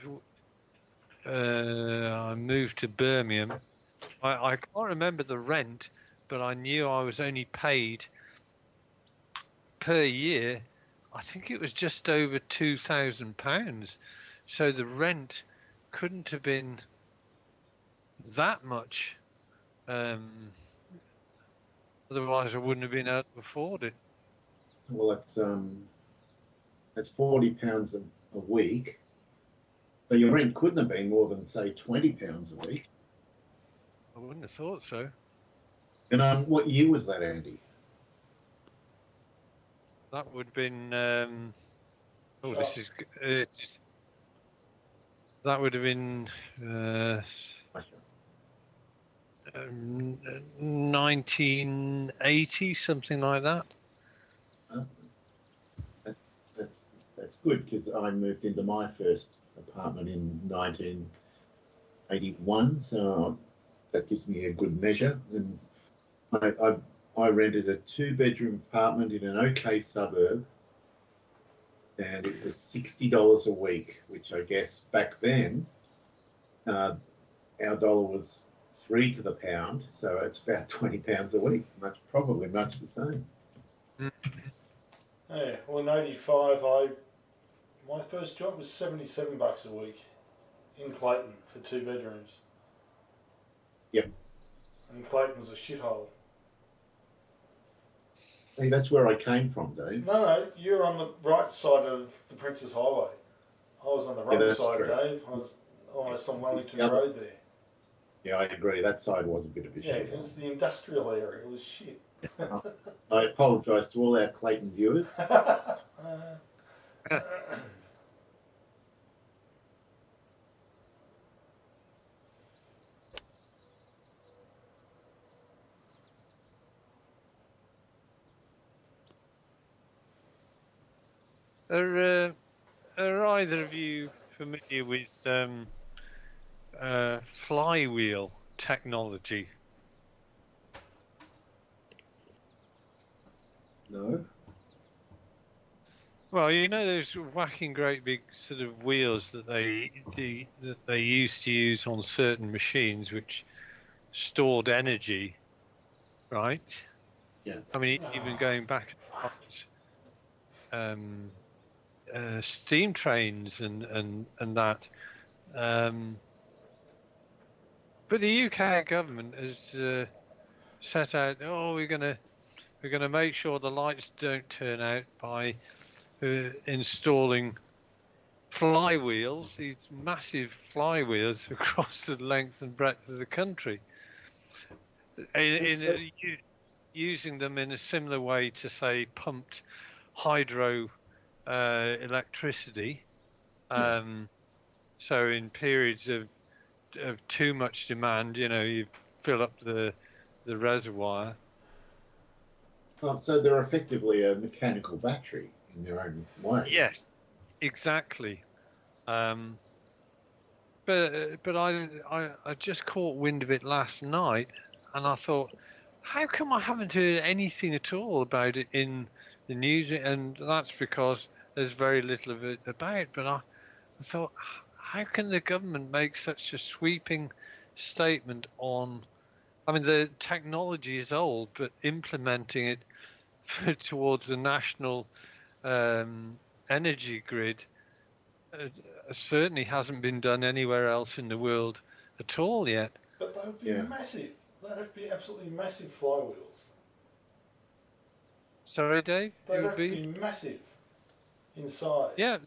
I moved to Birmingham. I can't remember the rent, but I knew I was only paid per year. I think it was just over £2,000. So the rent couldn't have been that much. Otherwise, I wouldn't have been able to afford it. Well, that's £40 a week. So your rent couldn't have been more than, say, £20 a week. I wouldn't have thought so. And what year was that, Andy? That would have been. That would have been 1980, something like that. That's good, because I moved into my first apartment in 1981, so that gives me a good measure. And I rented a 2-bedroom apartment in an okay suburb, and it was $60 a week, which I guess back then our dollar was 3 to the pound, so it's about £20 a week. Probably much the same. Yeah, well, in '85, my first job was $77 a week in Clayton for 2 bedrooms. Yep. And Clayton's a shithole. Hey, that's where I came from, Dave. No, you're on the right side of the Princess Highway. I was on the wrong side, true. Dave. I was almost on Wellington Road there. Yeah, I agree. That side was a bit of a shit. Yeah, it was the industrial area. It was shit. I apologise to all our Clayton viewers. Are either of you familiar with flywheel technology? No. Well, you know those whacking great big sort of wheels that they used to use on certain machines, which stored energy, right? Yeah. I mean, even going back, steam trains and that. But the UK government has set out, we're gonna make sure the lights don't turn out by installing flywheels, these massive flywheels across the length and breadth of the country, using them in a similar way to, say, pumped hydro electricity. So in periods of too much demand, you fill up the reservoir. So they're effectively a mechanical battery in their own way. Yes, exactly. But I just caught wind of it last night, and I thought, how come I haven't heard anything at all about it in the news? And that's because there's very little of it about. But I thought, how can the government make such a sweeping statement on? I mean, the technology is old, but implementing it towards the national energy grid certainly hasn't been done anywhere else in the world at all yet. But they would be massive. They'd have to be absolutely massive flywheels. Sorry, Dave? They'd have to be massive in size. Yeah.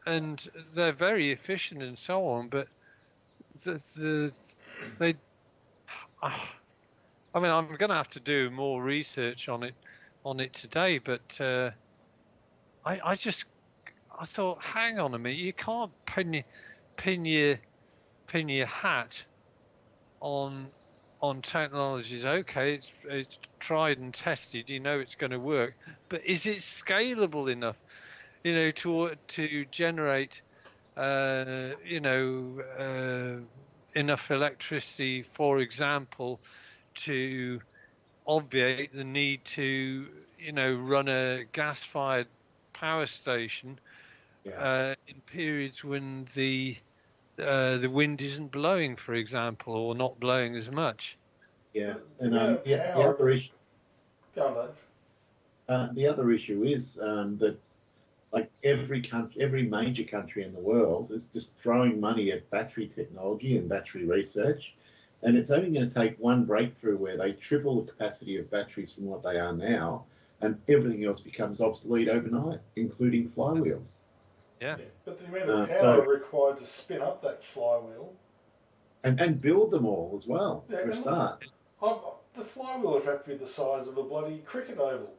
And they're very efficient and so on, but they. I mean, I'm going to have to do more research on it today, but I thought, hang on a minute, you can't pin your hat on technologies. Okay, it's tried and tested. You know it's going to work, but is it scalable enough? To generate enough electricity, for example, to obviate the need to run a gas-fired power station in periods when the wind isn't blowing, for example, or not blowing as much. Yeah, The and amount of the power. other issue, Go on, Dave. the other issue is that like every major country in the world is just throwing money at battery technology and battery research, and it's only going to take one breakthrough where they triple the capacity of batteries from what they are now, and everything else becomes obsolete overnight, including flywheels. Yeah. But the amount of power So required to spin up that flywheel. and build them all as well for a start. The flywheel would have to be the size of a bloody cricket oval.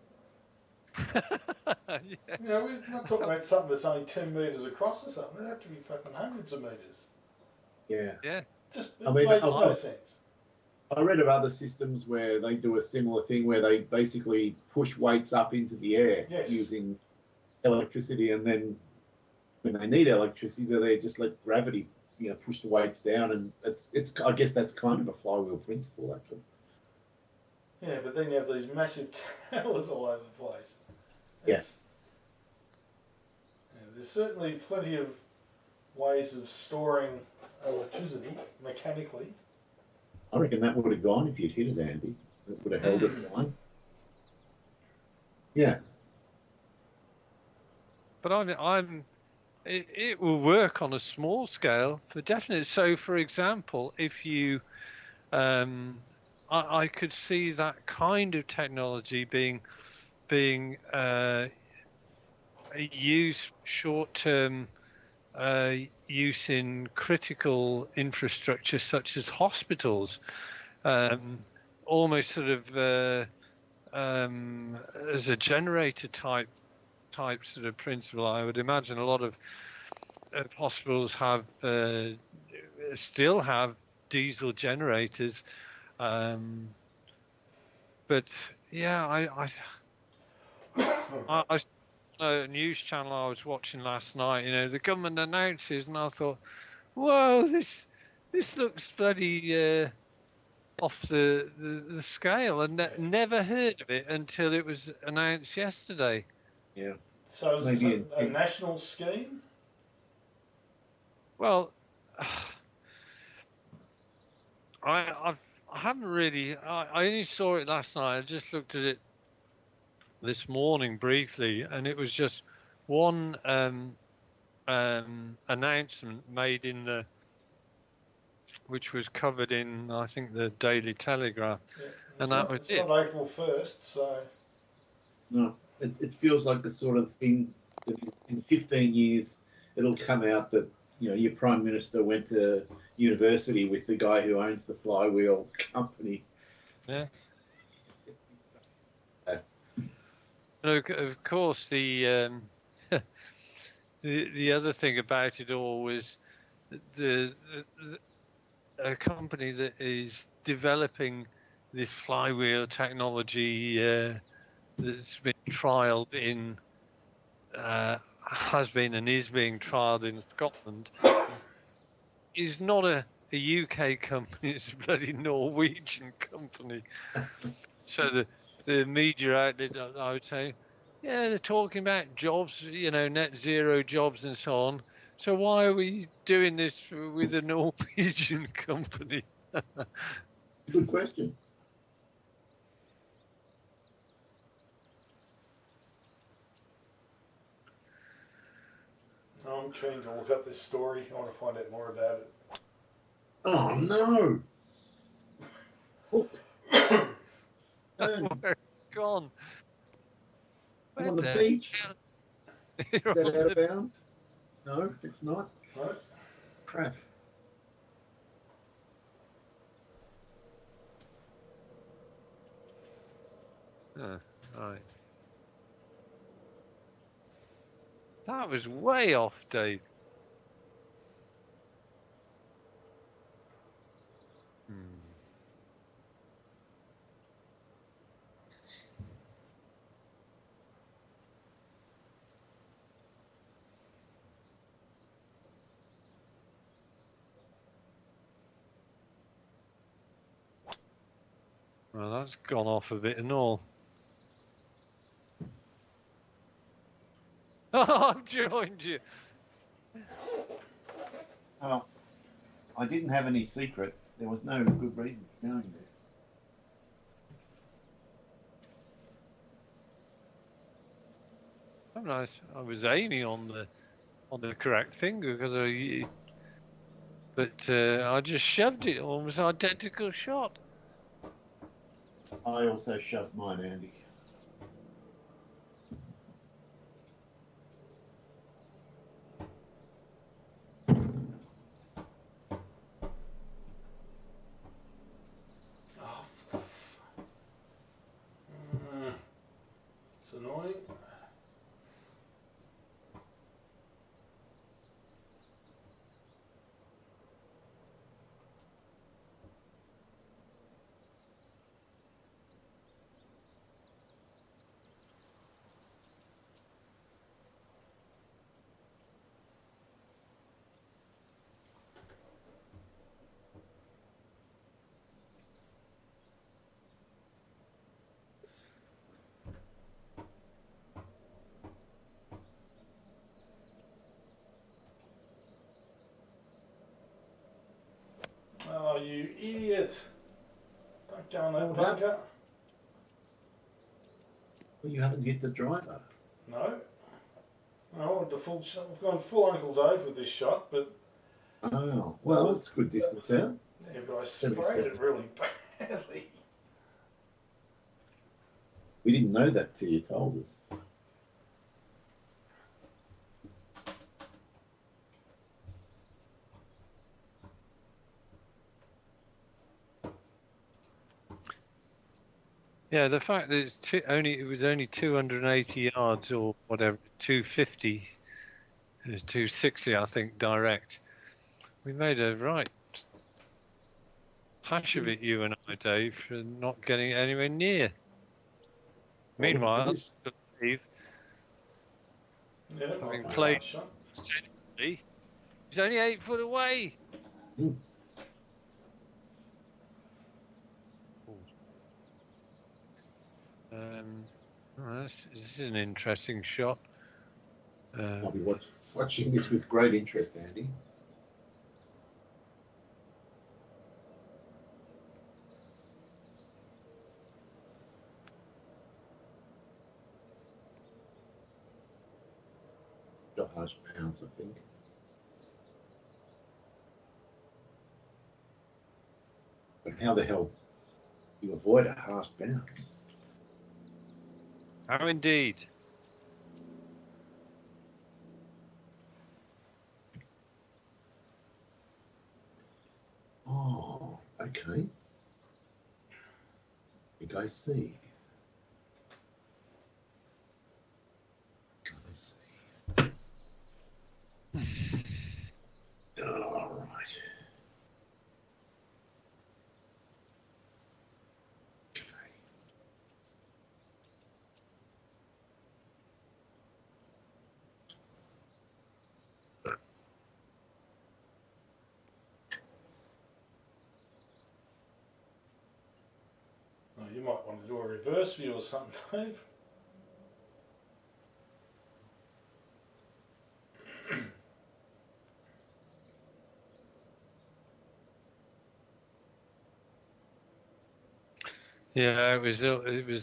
Yeah. We're not talking about something that's only 10 metres across or something. It'd have to be fucking hundreds of metres. Yeah. Yeah. It makes no sense. I read of other systems where they do a similar thing where they basically push weights up into the air using electricity, and then when they need electricity, they just let gravity, push the weights down, and it's. I guess that's kind of a flywheel principle, actually. Yeah, but then you have these massive towers all over the place. There's certainly plenty of ways of storing electricity mechanically. I reckon that would have gone if you'd hit it, Andy. It would have held its line. Yeah. But it will work on a small scale for definite. So, for example, if you, I could see that kind of technology being used short-term use in critical infrastructure such as hospitals, almost sort of as a generator type sort of principle. I would imagine a lot of hospitals have still have diesel generators, but yeah, I a news channel I was watching last night. The government announces, and I thought, whoa, this looks bloody off the scale, and never heard of it until it was announced yesterday. Yeah. So is this a national scheme? Well, I haven't really. I only saw it last night. I just looked at it this morning briefly, and it was just one announcement made which was covered in, I think, the Daily Telegraph, and that was it. It's not April 1st, so. No, it feels like the sort of thing that in 15 years it'll come out that your prime minister went to university with the guy who owns the flywheel company. Yeah. Of course, the other thing about it all was a company that is developing this flywheel technology that's been trialed in, has been and is being trialed in Scotland, is not a UK company, it's a bloody Norwegian company. So the media outlet, I would say, yeah, they're talking about jobs, net zero jobs and so on. So why are we doing this with a Norwegian company? Good question. I'm keen to look up this story. I want to find out more about it. Oh no! Where's it gone? I'm on the beach. Is that out of bounds? No, it's not. No. Crap. Oh, right. That was way off, Dave. Well, that's gone off a bit and all. Oh, I've joined you. Oh, I didn't have any secret. There was no good reason for going there. Oh, nice. I was aiming on the correct thing because I just shoved it. Almost identical shot. I also shoved mine, Andy. It's annoying. Oh, you idiot. Don't go on that What bunker. Well, you haven't hit the driver. No. No, the full shot. I've gone full Uncle Dave with this shot, but Oh, well, it's good distance out. yeah, but I sprayed it really badly. We didn't know that till you told us. Yeah, the fact that it was only 280 yards or whatever, 250, 260, I think, direct. We made a right hash of it, you and I, Dave, for not getting anywhere near. Meanwhile, Dave, Yeah, having not a played hard shot. steadily, he's only 8 foot away. Mm. This is an interesting shot. I'll be watching this with great interest, Andy. Harsh pounds, I think. But how the hell do you avoid a harsh bounce? How indeed. Oh, okay. You guys see. All right. Oh, you might want to do a reverse view or something, Dave. Yeah, it was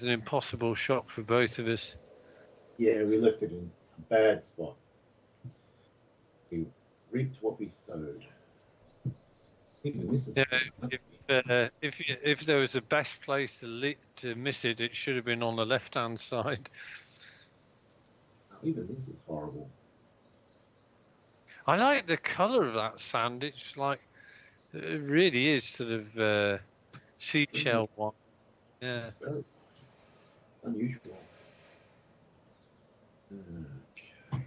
an impossible shot for both of us. Yeah, we left it in a bad spot. We reaped what we sowed. Even this is If there was a best place to miss it, it should have been on the left-hand side. Even this is horrible. I like the colour of that sand. It's like it really is sort of seashell one. Yeah. Very unusual. Okay.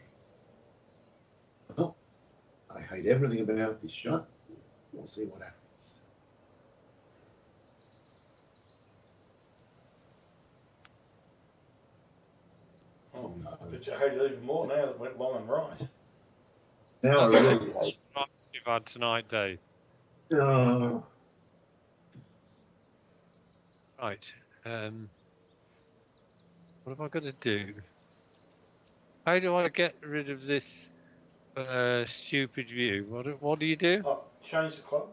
hate everything about this shot. We'll see what happens. Oh, no. But you hate it even more now that it went long and right. Now I That's really hate. you've had tonight, Dave. Oh, Right. What have I got to do? How do I get rid of this stupid view? What do you do? Oh, change the club.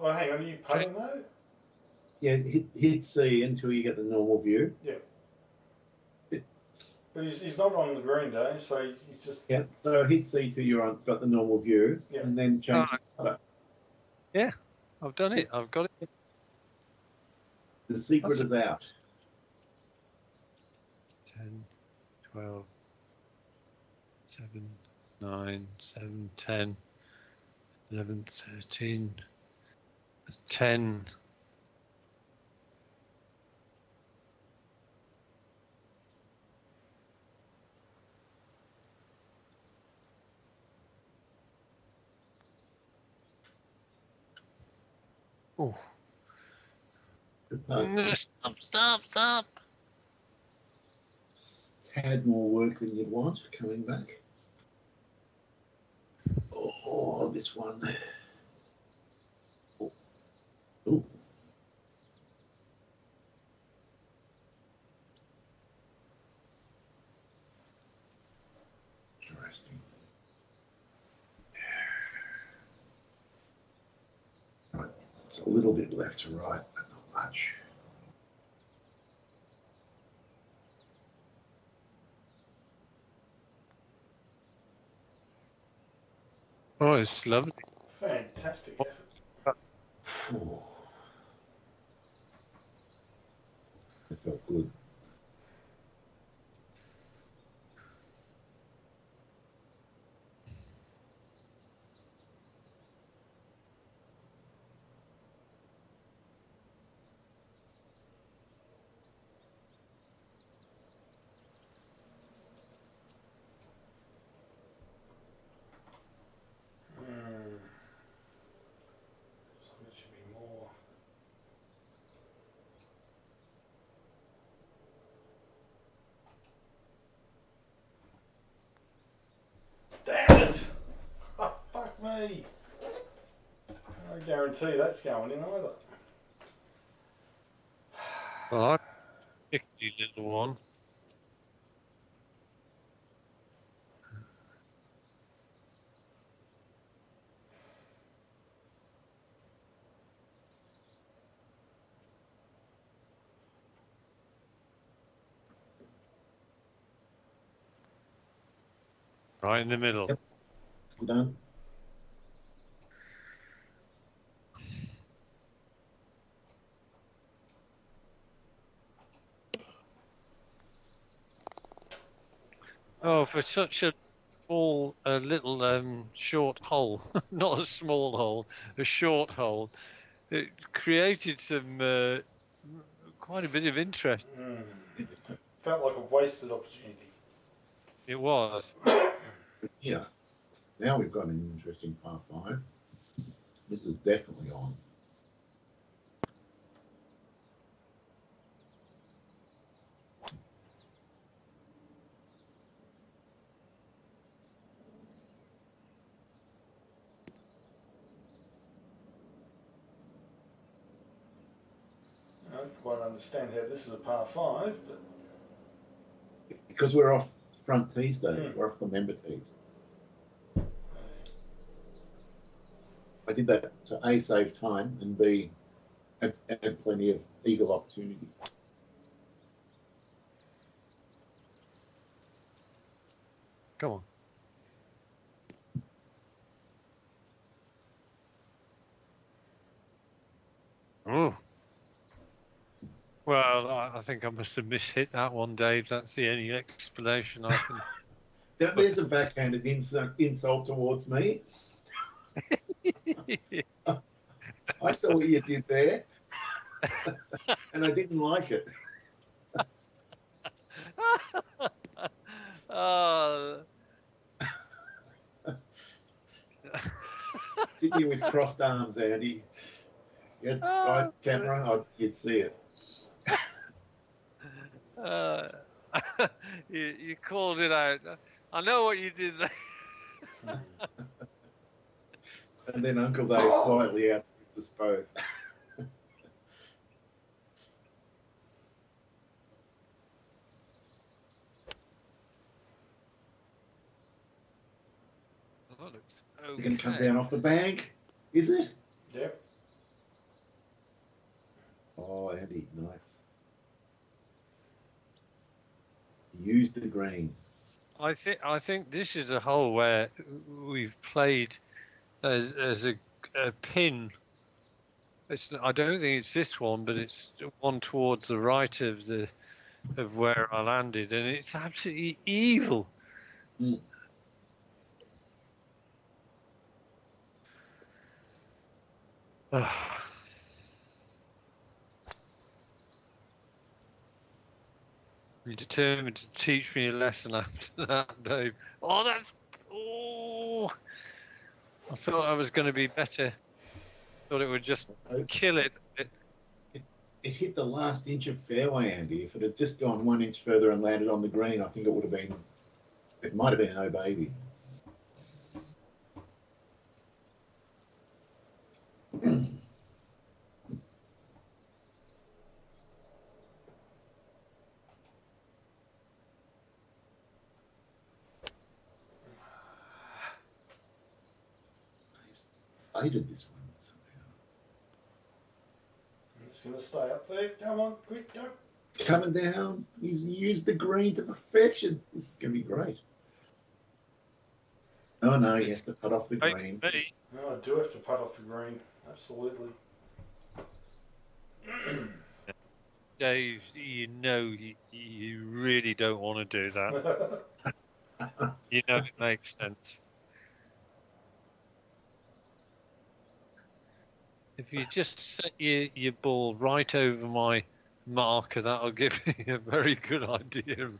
Oh, hang on, are you putting though? yeah, hit C until you get the normal view. Yeah. But he's not on the green, Dave, so he's just... Yeah, so hit C till you're got the normal view, Yeah. and then change the colour. Yeah, I've done it. I've got it. The secret is out. 10, 12, 7, 9, 7, 10, 11, 13, 10. Oh. No, stop. Tad more work than you'd want coming back. Oh, this one. Oh. Ooh. Interesting. Right. It's a little bit left to right, but not much. Oh, it's lovely. Fantastic effort. Oh. It felt good. So it should be more... Damn it! Oh, fuck me! I guarantee that's going in either. Well, I picked you little one. Right in the middle. Yep. Still done? Oh, for such a small, little short hole, not a small hole, a short hole, it created some quite a bit of interest. Felt like a wasted opportunity. It was. Yeah. Now we've got an interesting par 5. This is definitely on. I don't quite understand how this is a par 5, but... Because we're off front tees, Dave. We're off the member tees. I did that to A, save time, and B, add plenty of eagle opportunity. Come on. Oh. Well, I think I must have mishit that one, Dave. That's the only explanation I can. There's a backhanded insult towards me. I saw what you did there, and I didn't like it. Oh. sit here with crossed arms, Andy. Get Skype camera, you'd see it. You called it out. I know what you did there. And then Uncle Dave quietly out the spoke. Oh, looks It's going to come okay. down off the bank, is it? Yep. Oh, Andy, nice. Use the green. I think this is a hole where we've played as a pin. I don't think it's this one, but it's one towards the right of where I landed, and it's absolutely evil. Mm. You're determined to teach me a lesson after that, Dave. Oh, that's... Oh! I thought I was going to be better. Thought it would just kill it. It hit the last inch of fairway, Andy. If it had just gone 1 inch further and landed on the green, I think it would have been... It might have been no baby. Faded this one somehow. It's going to stay up there. Come on, quick, go. Coming down. He's used the green to perfection. This is going to be great. Oh no, he has to cut off the green. No, I do have to putt off the green. Absolutely. Dave, you know you really don't want to do that. You know it makes sense. If you just set your ball right over my marker, that'll give me a very good idea.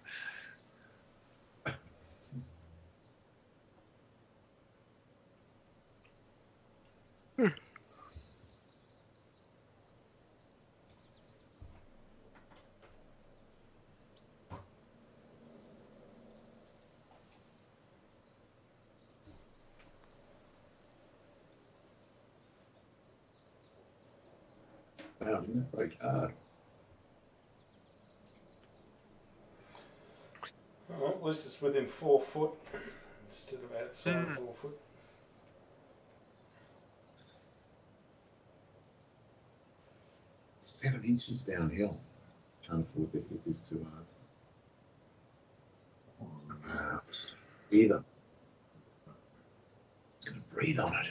Wow, isn't that very hard? Well, at least it's within 4 foot instead of outside 4 foot. Seven inches downhill. Can't afford to hit this too hard. Either. It's going to breathe on it.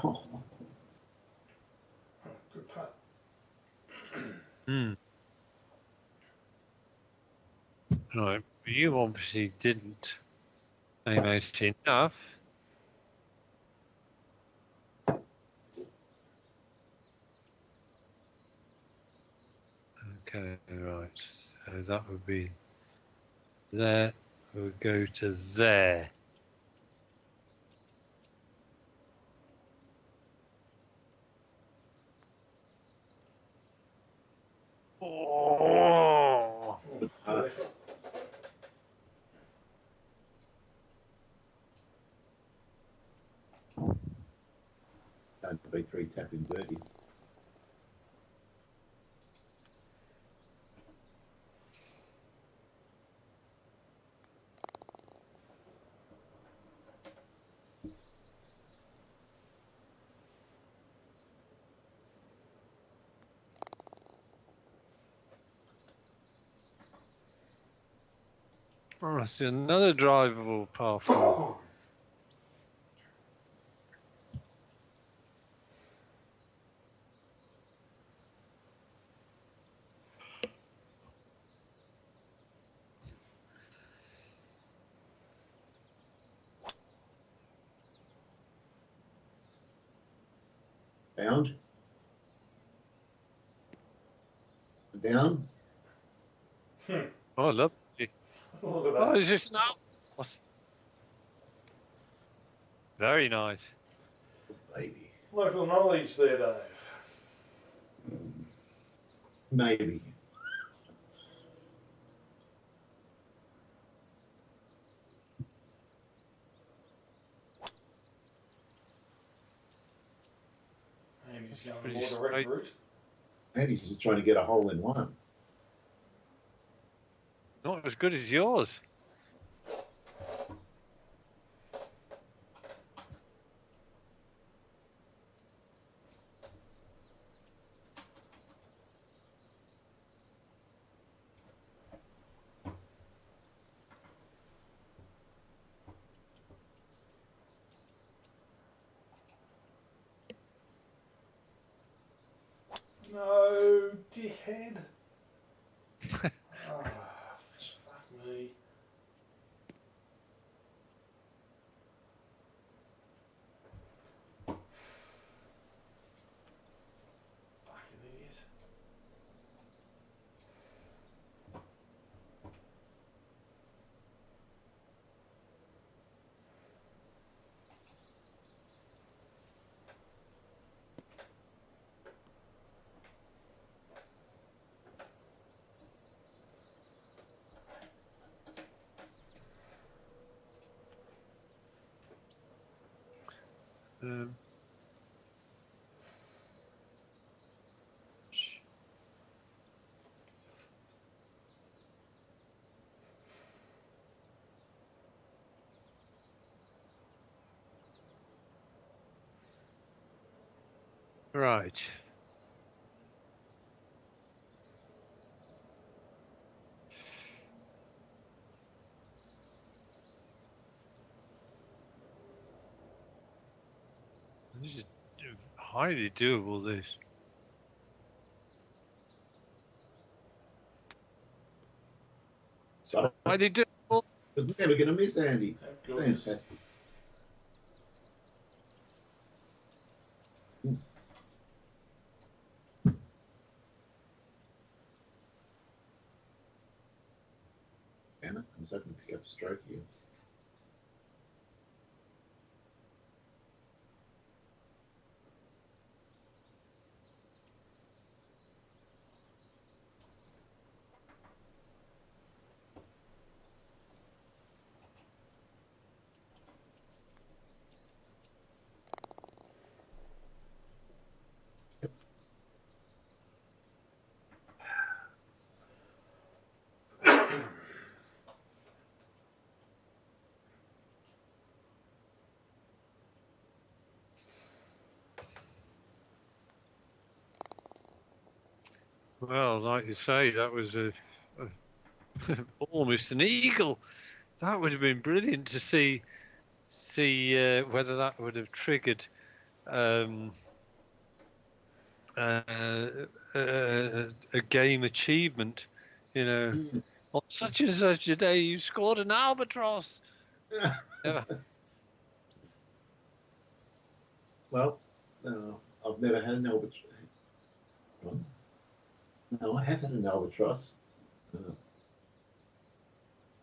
Oh. Oh, good putt. Right, you obviously didn't aim out enough. Okay, right. So that would be there. We'll go to there. Oh! Good putt. Don't be 3 tapping birdies. Oh, that's another drivable par 4. Bound. Down. Oh, lovely. Look at Oh, that. it's just no. Very nice. Baby. Local knowledge there, Dave. Maybe. And he's going Pretty more direct straight. route. Maybe he's just trying to get a hole in one. Not as good as yours. No, dickhead. Oh, fuck me. Fucking idiot. Um, right. This is highly doable. This. So Highly doable. was never going to miss Andy. Yep, gorgeous. Fantastic. Damn it, I was hoping to pick up a stroke here. Well, like you say, that was almost an eagle. That would have been brilliant to see whether that would have triggered um, a game achievement. You know, on such and such a day, you scored an albatross. Yeah. Well, I've never had an albatross. No, I have had an albatross.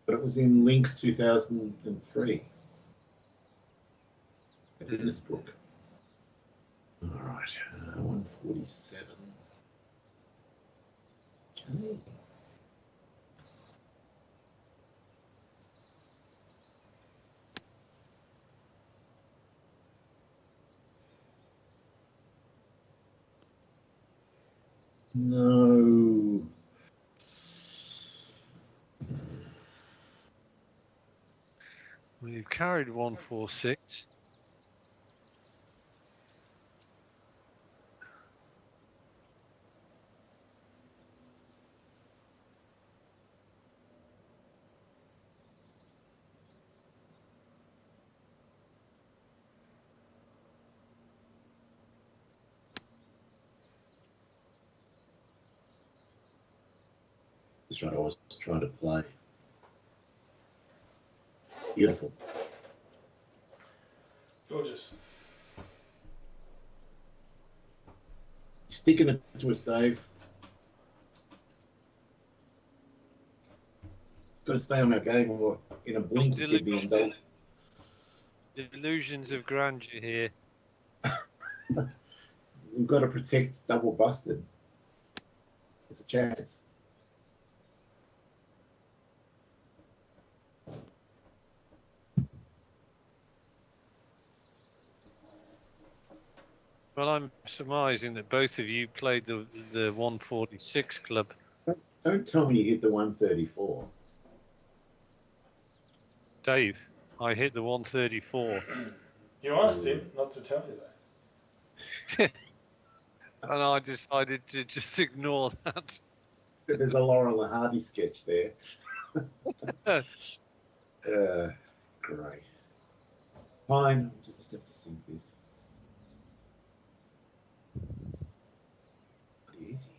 But it was in Lynx 2003. At Innisbrook. All right, 147. Okay. No. Well, you've carried 146. I was trying to play. Beautiful. Gorgeous. Sticking it to us, Dave. got to stay on our game, or in a blink we could be indulged. Delusions of grandeur here. We've got to protect double busted. It's a chance. Well, I'm surmising that both of you played the 146 club. Don't tell me you hit the 134. Dave, I hit the 134. You asked him not to tell you that. And I decided to just ignore that. There's a Laurel and Hardy sketch there. Great. Fine, I'll just have to sink this. Pretty easy.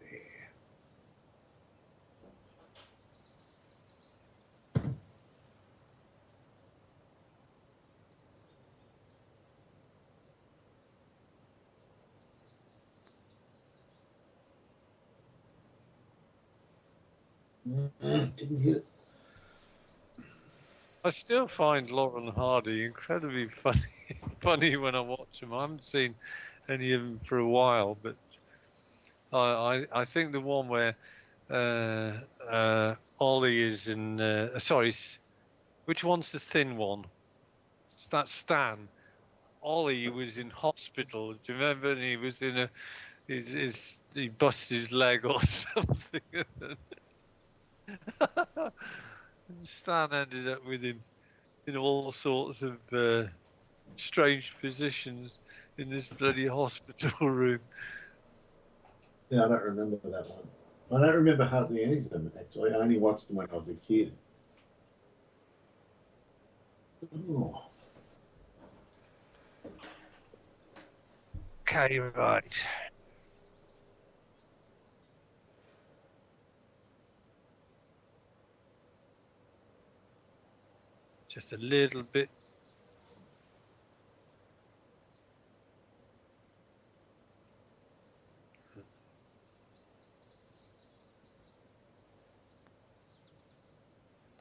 There. Didn't hit it. I still find Lauren Hardy incredibly funny when I watch him. I haven't seen any of them for a while, but I think the one where Ollie is in. Sorry, which one's the thin one? That's Stan. Ollie was in hospital. Do you remember? And he was in he busted his leg or something. Stan ended up with him in all sorts of strange positions in this bloody hospital room. Yeah, I don't remember that one. I don't remember hardly any of them, actually. I only watched them when I was a kid. Oh. Okay, right. Just a little bit.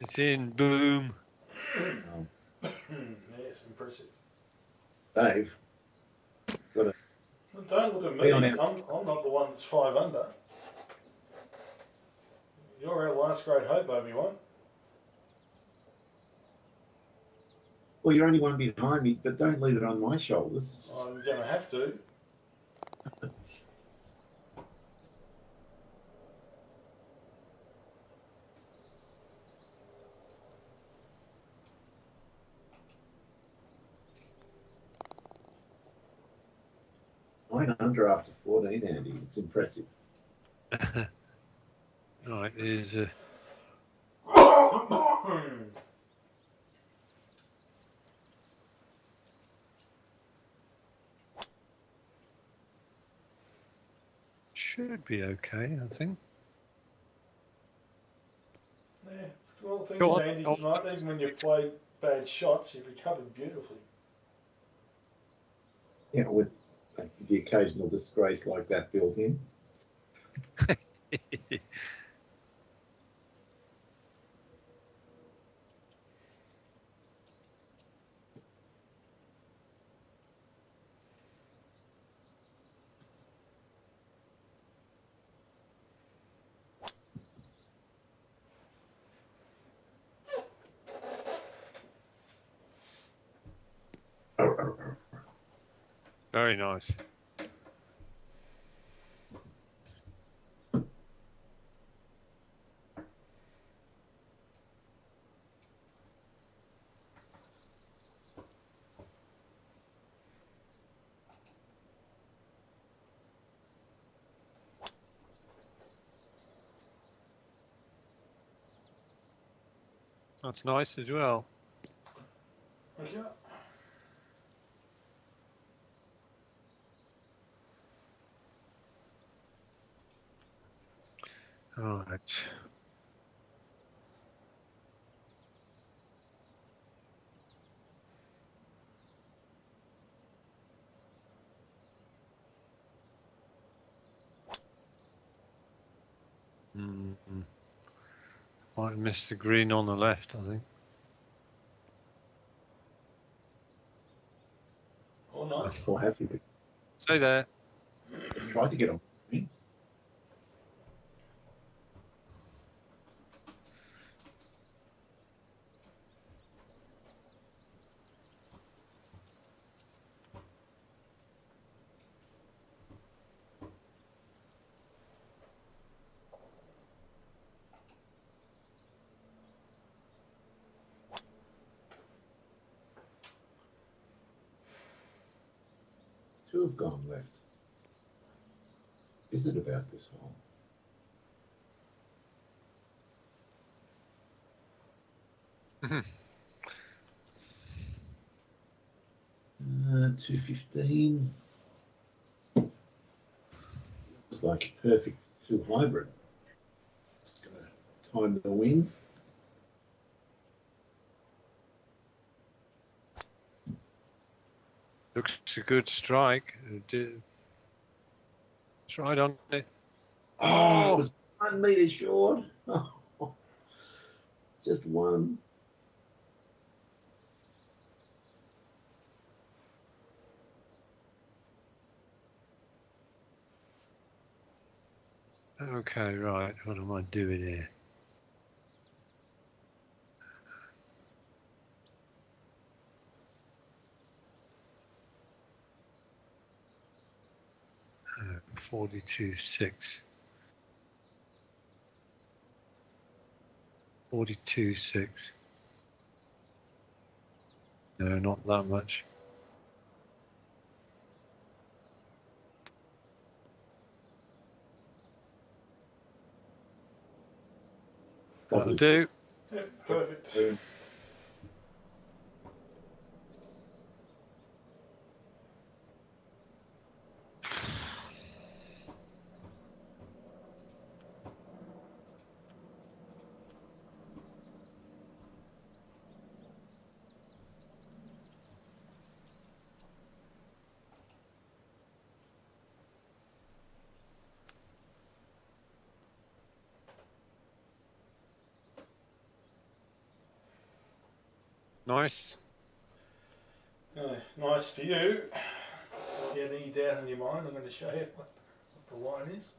It's in, boom. Yes, impressive. Dave. Well, don't look at me. I'm not the one that's 5 under. You're our last great hope, Obi-Wan. Well, you're only one behind me, but don't leave it on my shoulders. I'm going to have to. Nine under after 14, Andy. It's impressive. Right, here's a. Should be okay, I think. Yeah, well, the thing is, Andy, tonight, even when you've played bad shots, you've recovered beautifully. Yeah, with the occasional disgrace like that built in. Very nice. That's nice as well. Okay. All right. Might have missed the green on the left, I think. Oh, nice. Or have you? Stay there. Tried to get on. 2 have gone left. Is it about this hole? 215. Looks like a perfect 2 hybrid. Just going to time the wind. Looks a good strike. It's right on it. Oh, it was 1 metre short. Just 1. Okay, right. What am I doing here? Uh, 42.6. 42.6. No, not that much. That'll do. Yeah, perfect. Nice. Nice for you. If you have any doubt in your mind, I'm going to show you what the line is.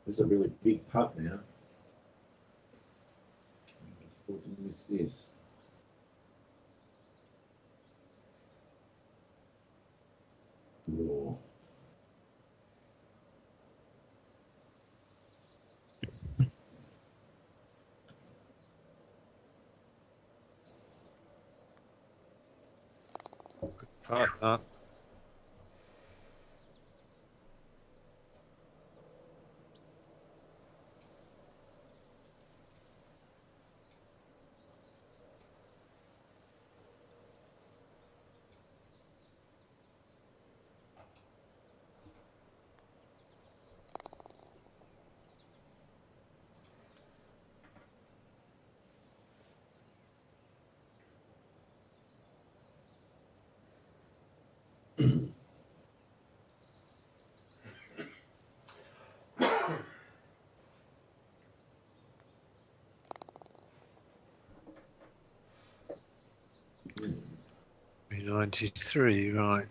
It's a really big putt now. I thought to miss this. Whoa. That. Mm. 93, right.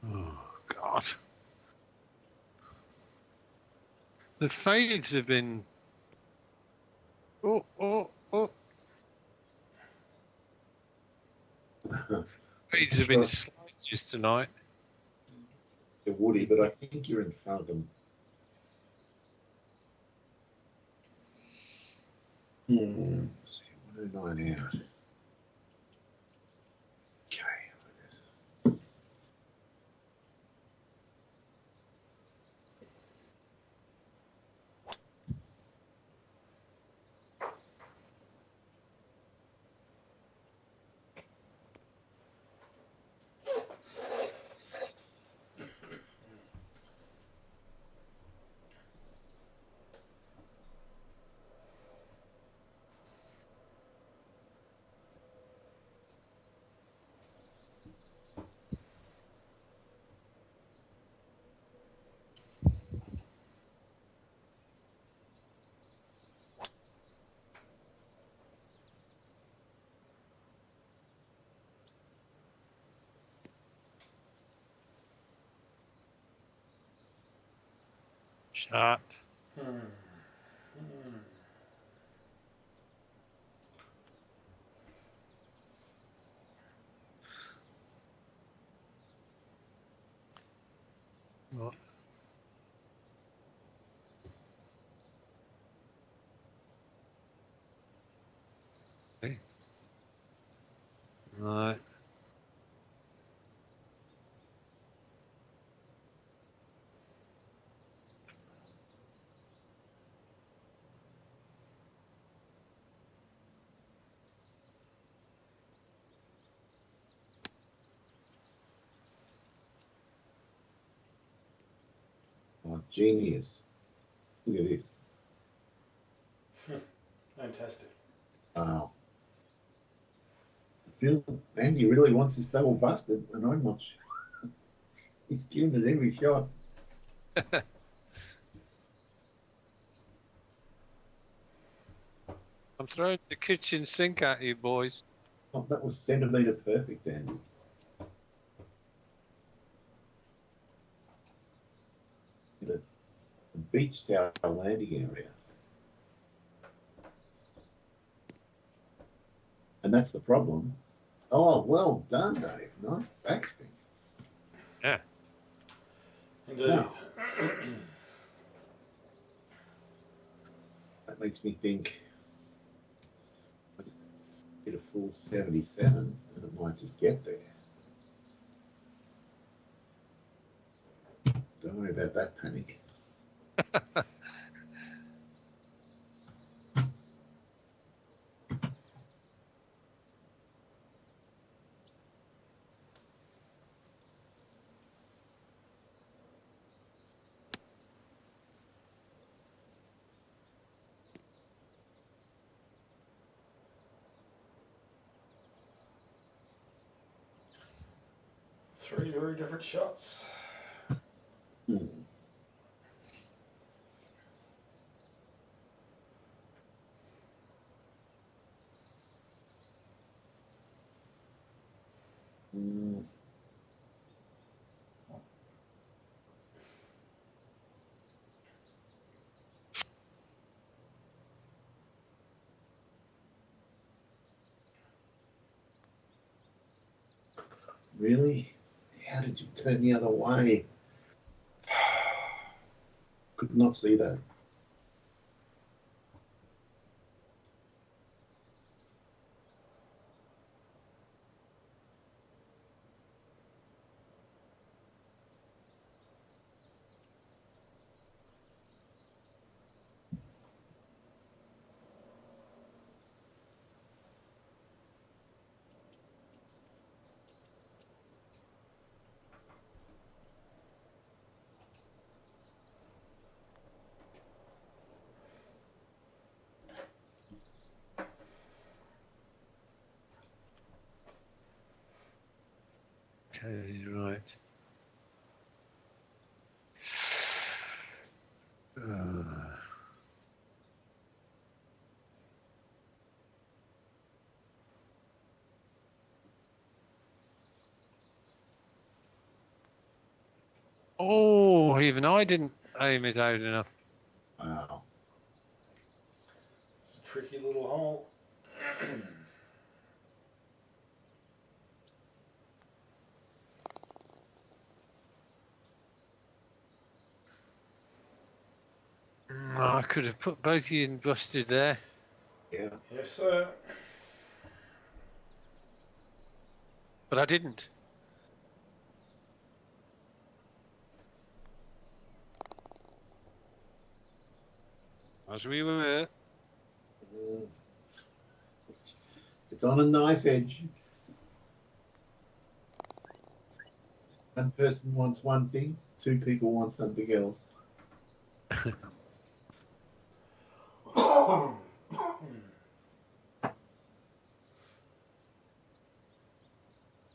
Oh, God. The fades have been... Oh. Fades have been slices tonight. The Woody, but I think you're in front of them. Let's see, 109 out. Okay. Shut. Hmm. Hmm. What? Hey. Right. Oh, genius. Look at this. Fantastic. Wow. I feel Andy really wants this double busted, and I'm not sure. He's giving it every shot. I'm throwing the kitchen sink at you, boys. Oh, that was centimetre perfect, Andy. In a beach towel landing area. And that's the problem. Oh, well done, Dave. Nice backspin. Yeah. Indeed. Now, that makes me think I just hit a full 77 and it might just get there. Don't worry about that panic. Three very different shots. Hmm. Hmm. Really? How did you turn the other way? Could not see that. Okay, right. Oh, even I didn't aim it out enough. Wow. It's a tricky little hole. I could have put both of you in busted there. Yeah. Yes, sir. But I didn't. As we were. Mm. It's on a knife edge. One person wants one thing, two people want something else.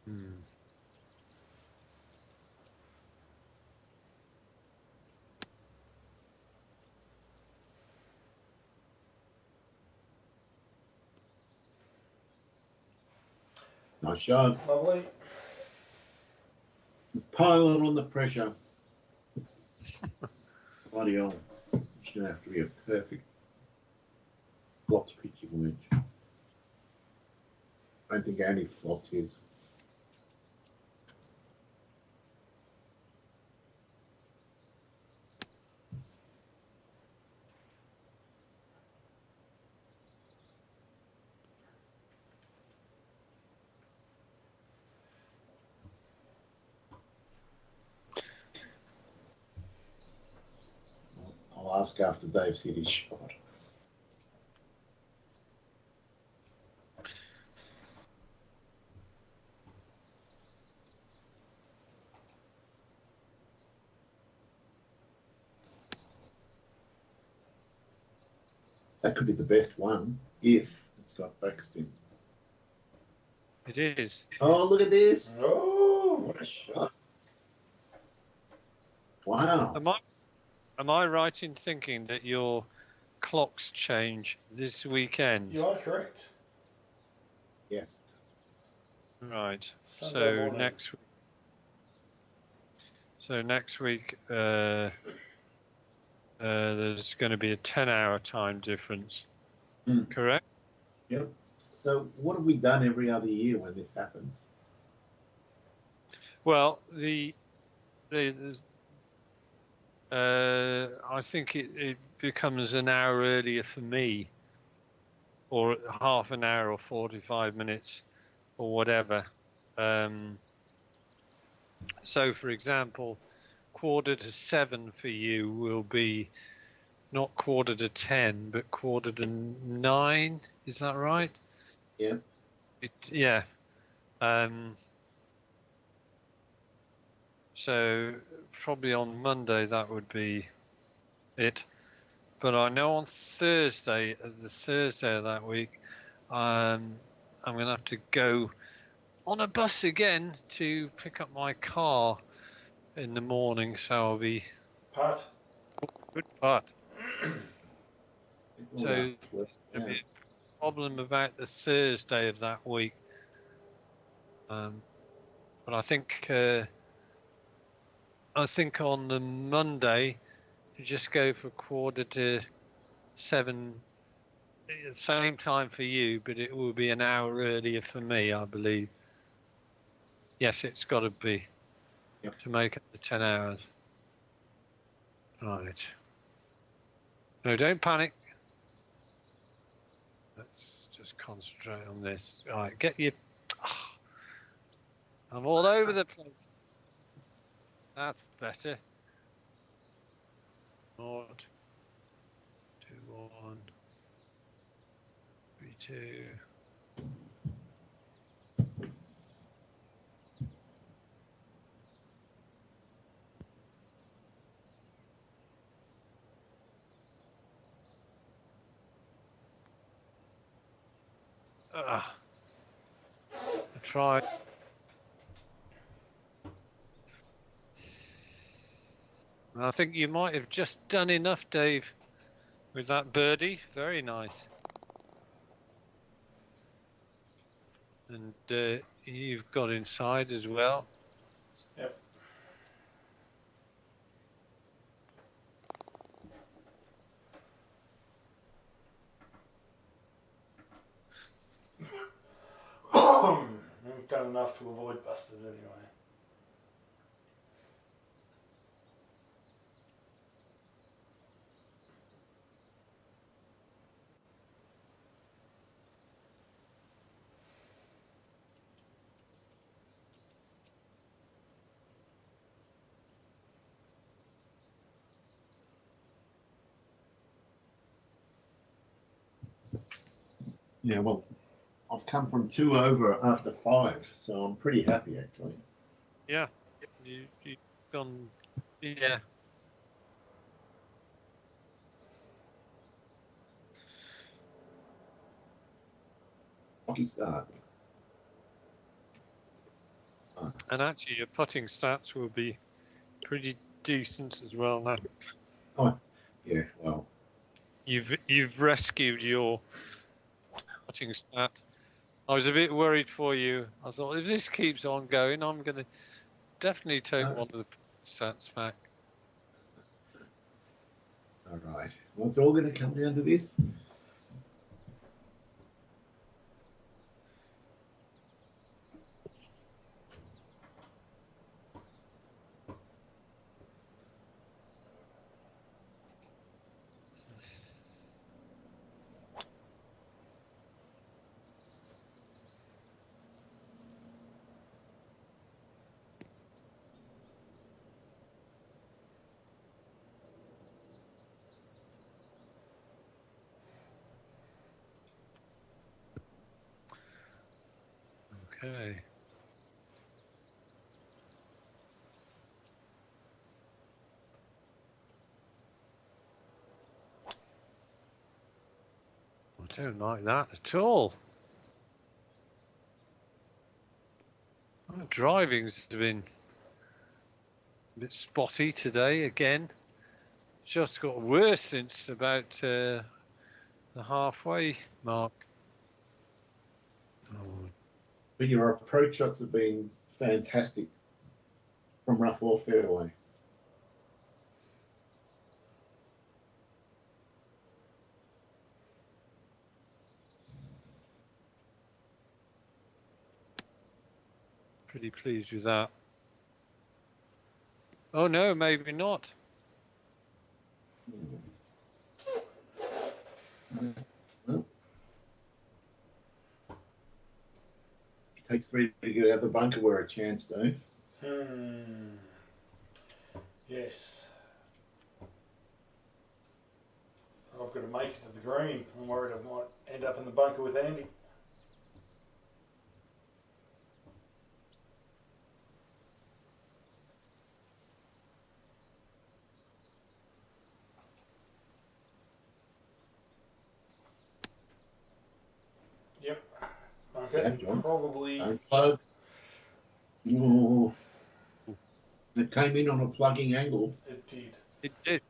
Hmm. Nice shot. Lovely. Piling on the pressure. bloody hell. It's going to have to be a perfect flopped pitching wedge. I don't think Andy flopped his. I'll ask after Dave's hit his shot. That could be the best one if it's got backspin. It is. Oh, look at this. Oh, What a shot. Wow. Am I right in thinking that your clocks change this weekend? you are correct. Yes. Right. Sunday So morning. next week, there's going to be a 10-hour time difference. Correct? Yep. So what have we done every other year when this happens? Well, I think it becomes an hour earlier for me, or half an hour or 45 minutes or whatever. So, for example, 7:15 for you will be not 10:15, but 9:15. Is that right? Yeah. Yeah. So probably on Monday that would be it. But I know on Thursday, the Thursday of that week, I'm going to have to go on a bus again to pick up my car in the morning. So I'll be Pat. good part. All So that work, there'll yeah. be a problem about the Thursday of that week. But I think on the Monday, you just go for 7:15. Same time for you, but it will be an hour earlier for me, I believe. Yes, it's got to be. Yep. To make it the 10 hours. Right. No, don't panic. Let's just concentrate on this. All right, get your... Oh, I'm all over the place. That's better. 0, 2, 1, 3, 2. I tried. I think you might have just done enough, Dave, with that birdie. Very nice. And you've got inside as well. Yep. We've done enough to avoid busted anyway. Yeah, well, I've come from 2 over after 5, so I'm pretty happy actually. Yeah, you've gone. Yeah. Rocky start. And actually, your putting stats will be pretty decent as well now. Oh, yeah, well. You've rescued your putting stat. I was a bit worried for you. I thought if this keeps on going, I'm going to definitely take one of the stats back. right. Well, it's all going to come down to this. Okay. I don't like that at all. My driving's been a bit spotty today again. Just got worse since about the halfway mark. Oh, But your approach shots have been fantastic from rough or fairway. pretty pleased with that. Oh no, maybe not. Well, takes 3 to get out of the bunker. We're a chance, Dave. Yes. I've got to make it to the green. I'm worried I might end up in the bunker with Andy. Yep. Okay. Yeah, John. Probably. Don't plug. Oh. It came in on a plugging angle. It did. It did.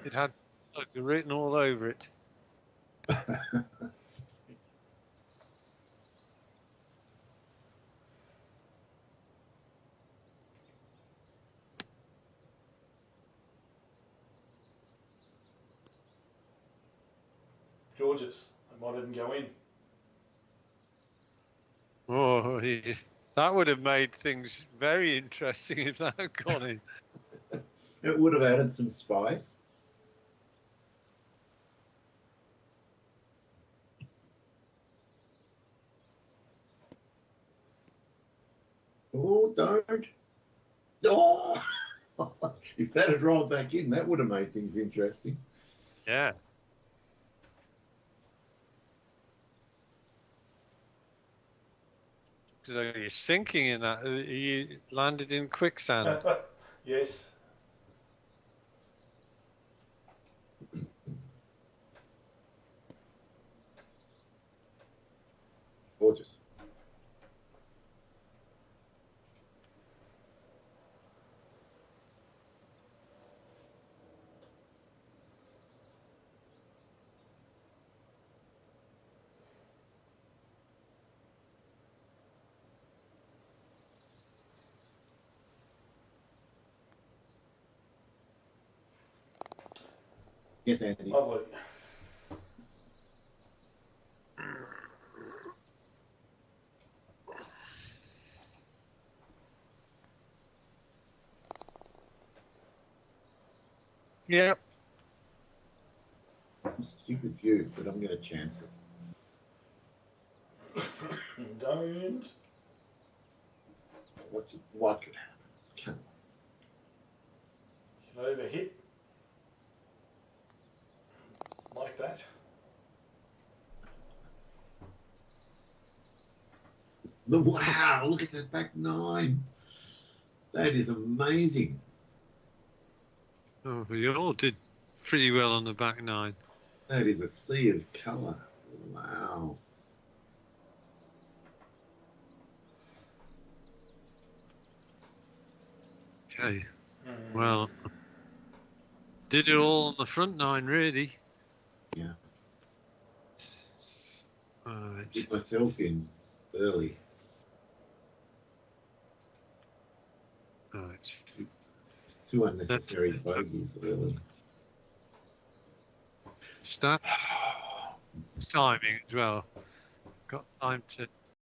It had written all over it. Gorgeous. It might even go in. Oh, that would have made things very interesting if that had gone in. It would have added some spice. Oh, don't. Oh! If that had rolled back in, that would have made things interesting. Yeah. So you're sinking in that. You landed in quicksand. Yes. Gorgeous. Yes, Anthony. Lovely. Yeah. Stupid view, but I'm going to chance it. Don't. What could happen? Come on. Can overhit. Like that. Wow, look at that back nine. That is amazing. Oh, we all did pretty well on the back nine. That is a sea of colour. Wow. Okay. Well, did it all on the front nine, really. Yeah. Right. Get myself in early. Right. Two unnecessary bogeys early. Stuff. Timing as well. Got time to